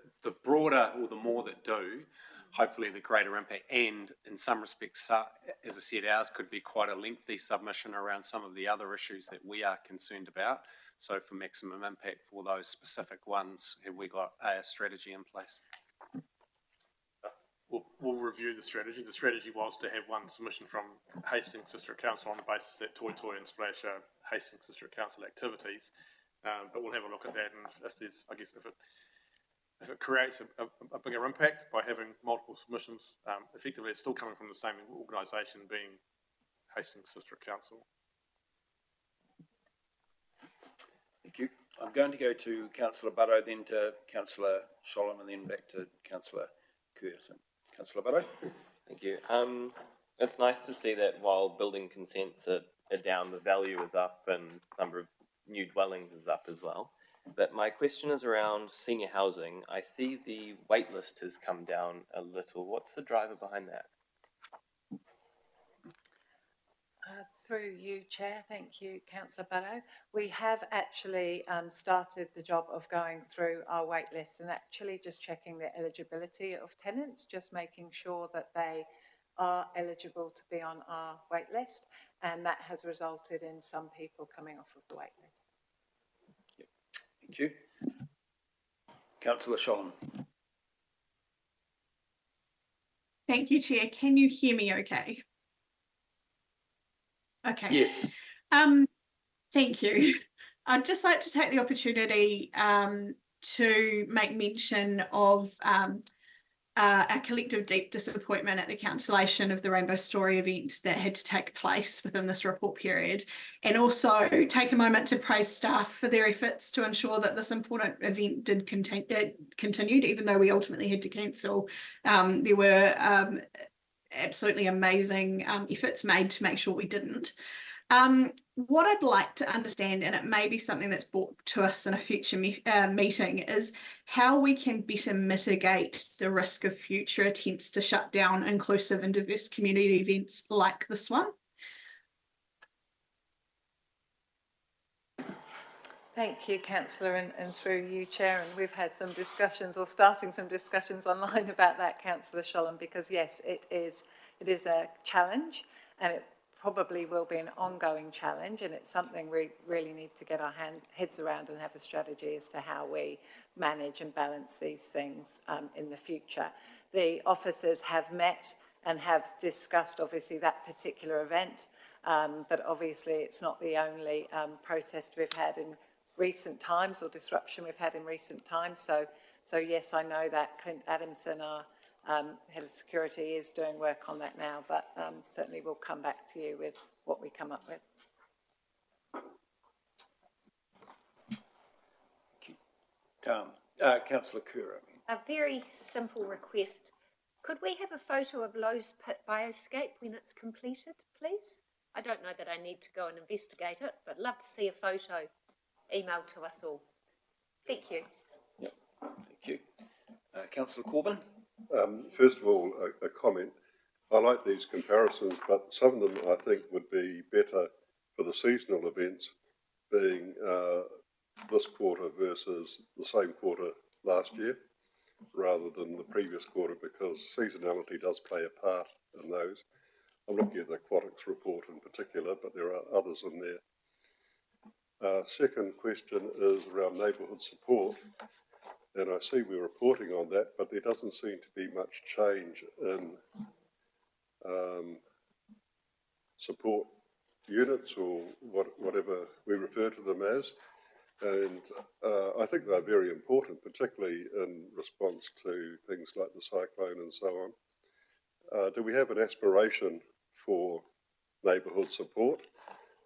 broader or the more that do, hopefully the greater impact. And in some respects, as I said, ours could be quite a lengthy submission around some of the other issues that we are concerned about. So for maximum impact for those specific ones, have we got a strategy in place? We'll review the strategy. The strategy was to have one submission from Hastings District Council on the basis that Toitoi and Splash are Hastings District Council activities. But we'll have a look at that, and if there's, I guess, if it creates a bigger impact by having multiple submissions, effectively it's still coming from the same organisation, being Hastings District Council. Thank you. I'm going to go to Councillor Barrow, then to Councillor Sholem, and then back to Councillor Curtin. Councillor Barrow. Thank you. It's nice to see that while building consents are down, the value is up and number of new dwellings is up as well. But my question is around senior housing. I see the wait list has come down a little. What's the driver behind that? Through you, Chair. Thank you, Councillor Barrow. We have actually started the job of going through our wait list and actually just checking the eligibility of tenants, just making sure that they are eligible to be on our wait list, and that has resulted in some people coming off of the wait list. Thank you. Councillor Sholem. Thank you, Chair. Can you hear me okay? Okay. Yes. Thank you. I'd just like to take the opportunity to make mention of a collective deep disappointment at the cancellation of the Rainbow Story event that had to take place within this report period, and also take a moment to praise staff for their efforts to ensure that this important event did continued, even though we ultimately had to cancel. There were absolutely amazing efforts made to make sure we didn't. What I'd like to understand, and it may be something that's brought to us in a future meeting, is how we can better mitigate the risk of future attempts to shut down inclusive and diverse community events like this one. Thank you, Councillor, and through you, Chair. And we've had some discussions, or starting some discussions online about that, Councillor Sholem, because yes, it is a challenge, and it probably will be an ongoing challenge, and it's something we really need to get our heads around and have a strategy as to how we manage and balance these things in the future. The officers have met and have discussed, obviously, that particular event, but obviously it's not the only protest we've had in recent times, or disruption we've had in recent times. So yes, I know that Clint Adamson, our Head of Security, is doing work on that now, but certainly we'll come back to you with what we come up with. Councillor Kura. A very simple request. Could we have a photo of Lowe's Pit Bioscape when it's completed, please? I don't know that I need to go and investigate it, but love to see a photo emailed to us all. Thank you. Yep. Thank you. Councillor Corbyn. First of all, a comment. I like these comparisons, but some of them I think would be better for the seasonal events, being this quarter versus the same quarter last year, rather than the previous quarter, because seasonality does play a part in those. I'm looking at the aquatics report in particular, but there are others in there. Second question is around neighbourhood support, and I see we're reporting on that, but there doesn't seem to be much change in support units, or whatever we refer to them as, and I think they're very important, particularly in response to things like the cyclone and so on. Do we have an aspiration for neighbourhood support?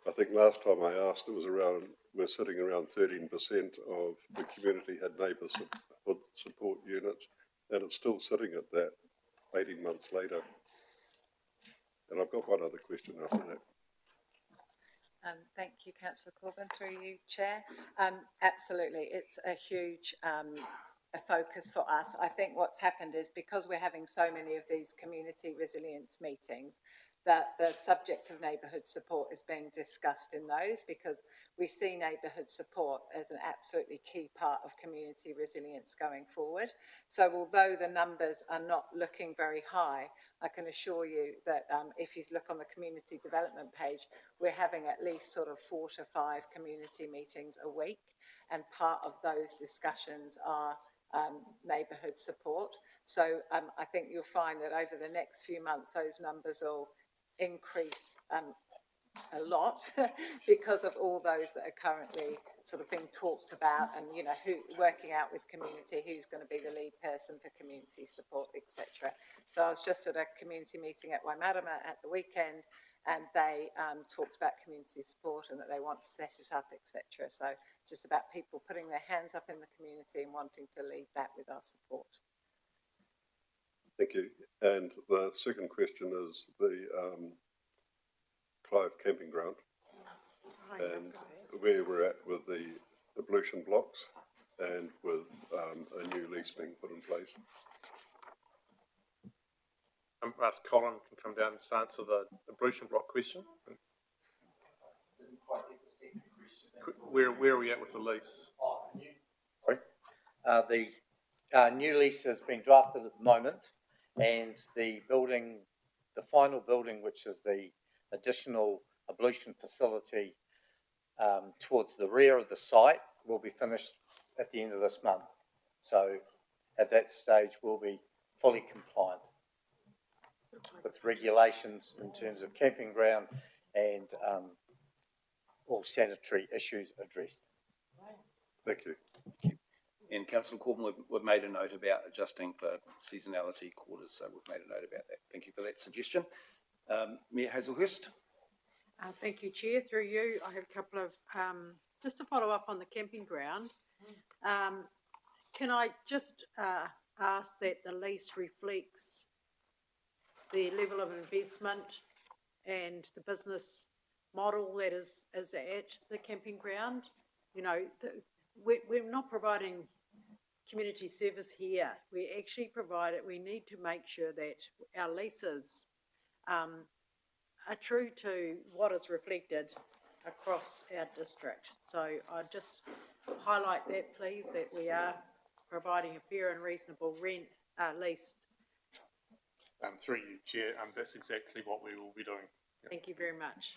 I think last time I asked, it was around, we're sitting around 13% of the community had neighbourhood support units, and it's still sitting at that 18 months later. And I've got one other question after that. Thank you, Councillor Corbyn. Through you, Chair. Absolutely, it's a huge a focus for us. I think what's happened is, because we're having so many of these community resilience meetings, that the subject of neighbourhood support is being discussed in those, because we see neighbourhood support as an absolutely key part of community resilience going forward. So although the numbers are not looking very high, I can assure you that if you look on the community development page, we're having at least sort of 4 to 5 community meetings a week, and part of those discussions are neighbourhood support. So I think you'll find that over the next few months those numbers will increase a lot because of all those that are currently sort of being talked about, and you know, who working out with community who's going to be the lead person for community support, etc. So I was just at a community meeting at Waimarama at the weekend, and they talked about community support and that they want to set it up, etc. So it's just about people putting their hands up in the community and wanting to lead that with our support. Thank you. And the second question is the Clive camping ground, and where we're at with the ablution blocks and with a new lease being put in place. Ask Colin can come down and answer the ablution block question. Where are we at with the lease? Sorry. The new lease has been drafted at the moment, and the building, the final building, which is the additional ablution facility towards the rear of the site, will be finished at the end of this month. So at that stage we'll be fully compliant with regulations in terms of camping ground and all sanitary issues addressed. Thank you. And Councillor Corbyn, we've made a note about adjusting for seasonality quarters, so we've made a note about that. Thank you for that suggestion. Mayor Hazelhurst. Thank you, Chair. Through you, I have a couple of, just to follow up on the camping ground. Can I just ask that the lease reflects the level of investment and the business model that is at the camping ground. You know, we're not providing community service here. We actually provide it, we need to make sure that our leases are true to what is reflected across our district. So I just highlight that, please, that we are providing a fair and reasonable rent lease. Through you, Chair, that's exactly what we will be doing. Yep. Thank you very much.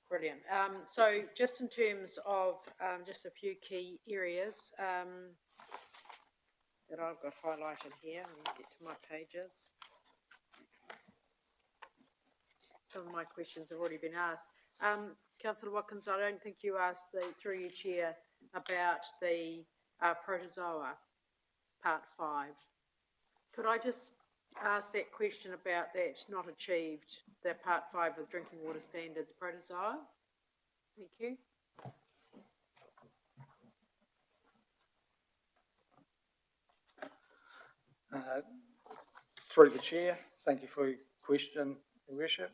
Brilliant. So just in terms of just a few key areas that I've got highlighted here, I'm going to get to my pages. Some of my questions have already been asked. Councillor Watkins, I don't think you asked through your chair about the protozoa part 5. Could I just ask that question about that not achieved, the part 5 of drinking water standards protozoa? Thank you. Through the chair, thank you for your question, Your Worship.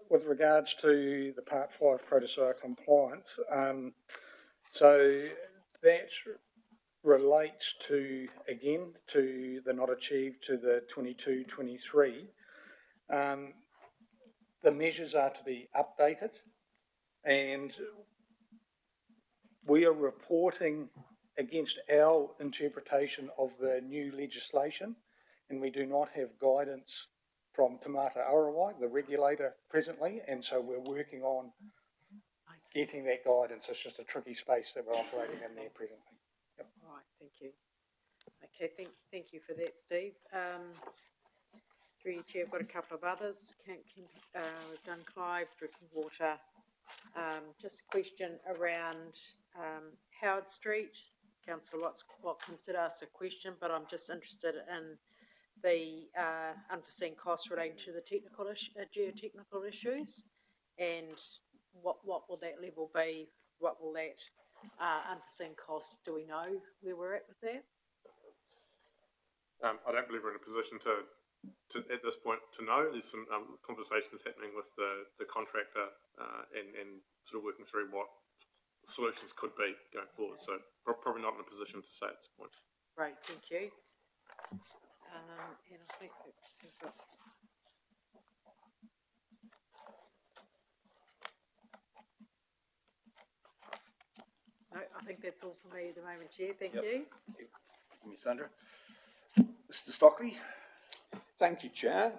With regards to the Part 5 protozoa compliance, so that relates to, again, to the not achieved to the 22-23. The measures are to be updated, and we are reporting against our interpretation of the new legislation, and we do not have guidance from Te Mata Arawai, the regulator, presently, and so we're working on getting that guidance. It's just a tricky space that we're operating in there presently. Yep. All right, thank you. Okay, thank you for that, Steve. Through your chair, I've got a couple of others. We've done Clive, drinking water. Just a question around Howard Street. Councillor Watkins did ask a question, but I'm just interested in the unforeseen costs relating to the geotechnical issues, and what will that level be? What will that unforeseen cost? Do we know where we're at with that? I don't believe we're in a position to at this point to know. There's some conversations happening with the contractor and sort of working through what solutions could be going forward. So probably not in a position to say at this point. Great, thank you. And I think that's we've got. No, I think that's all for me at the moment, Chair. Thank you. Ms. Sandra. Mr. Stockley. Thank you, Chair.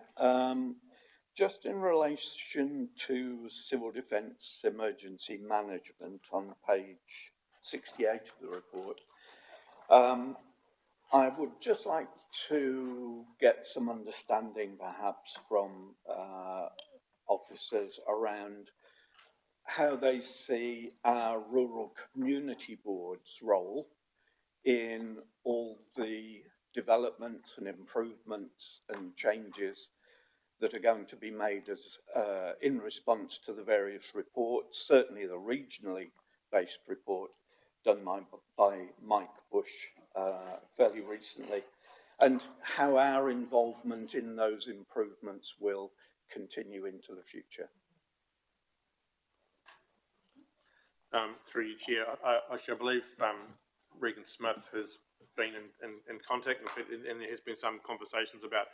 Just in relation to civil defence emergency management on page 68 of the report, I would just like to get some understanding perhaps from officers around how they see our rural community board's role in all the developments and improvements and changes that are going to be made as in response to the various reports, certainly the regionally based report done by Mike Bush fairly recently, and how our involvement in those improvements will continue into the future. Through you, Chair, I believe Regan Smith has been in contact, and there has been some conversations about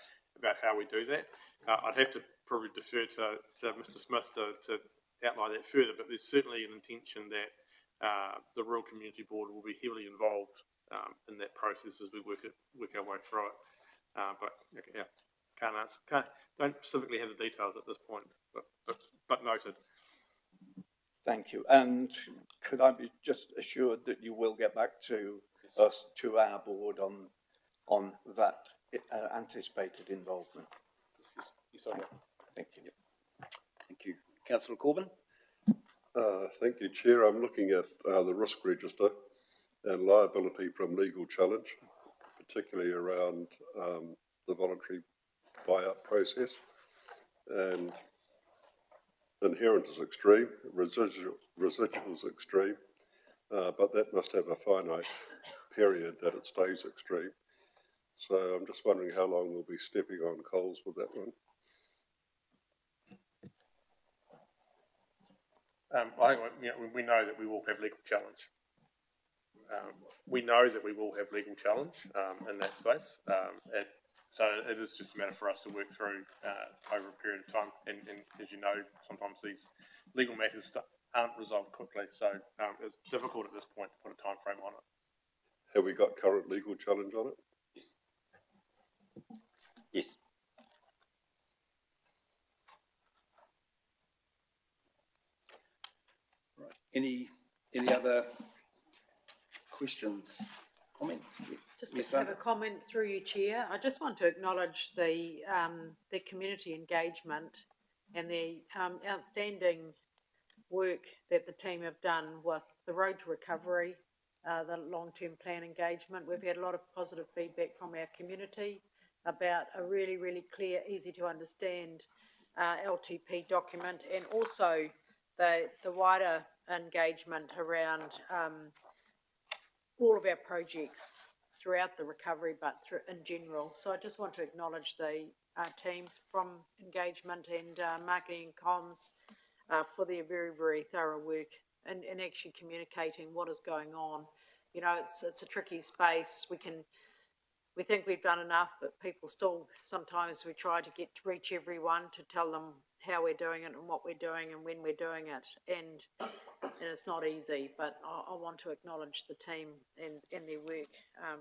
how we do that. I'd have to probably defer to Mr. Smith to outline that further, but there's certainly an intention that the Rural Community Board will be heavily involved in that process as we work our way through it. But yeah, can't answer. Don't specifically have the details at this point, but noted. Thank you. And could I be just assured that you will get back to us, to our board, on that anticipated involvement? Yes, I will. Thank you. Thank you. Councillor Corbyn. Thank you, Chair. I'm looking at the risk register and liability from legal challenge, particularly around the voluntary buyout process. And inherent is extreme, residual is extreme, but that must have a finite period that it stays extreme. So I'm just wondering how long we'll be stepping on coals with that one. I think, we know that we will have legal challenge. We know that we will have legal challenge in that space. So it is just a matter for us to work through over a period of time. And as you know, sometimes these legal matters aren't resolved quickly. So it's difficult at this point to put a time frame on it. Have we got current legal challenge on it? Yes. Any other questions, comments? Just Yes, to have a Sandra? comment through you, Chair. I just want to acknowledge the community engagement and the outstanding work that the team have done with the Road to Recovery, the long-term plan engagement. We've had a lot of positive feedback from our community about a really, really clear, easy to understand LTP document, and also the wider engagement around all of our projects throughout the recovery, but in general. So I just want to acknowledge the team from engagement and marketing and comms for their very, very thorough work and actually communicating what is going on. You know, it's a tricky space. We think we've done enough, but people still, sometimes we try to reach everyone to tell them how we're doing it and what we're doing and when we're doing it. And it's not easy, but I want to acknowledge the team and their work,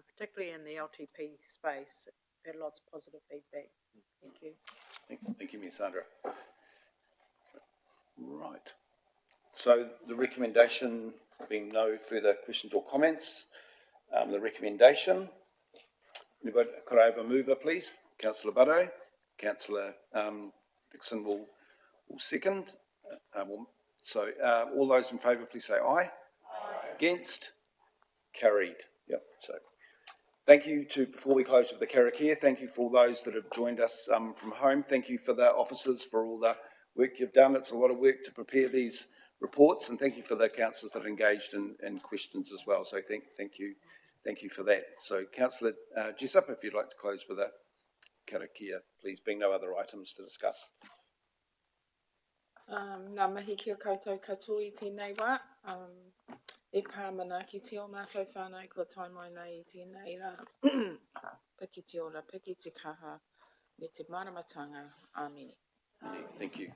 particularly in the LTP space. We've had lots of positive feedback. Thank you. Thank you, Ms. Sandra. Right. So the recommendation being no further questions or comments, the recommendation, could I have a mover, please? Councillor Buddo. Councillor Dixon will second. All those in favour, please say aye. Aye. Against? Carried. Yep. So thank you before we close with the karakia, thank you for all those that have joined us from home. Thank you for the officers for all the work you've done. It's a lot of work to prepare these reports, and thank you for the councillors that are engaged in questions as well. So thank you for that. So Councillor Jessup, if you'd like to close with a karakia, please, being no other items to discuss. Ngā mihi ki o koutou katoa I tēnei wā. E pāmana ki te o mātou whānau kua taimai nei I tēnei rā. Piki te ora, piki te kaha, me te maramatanga. Āmeni. Thank you.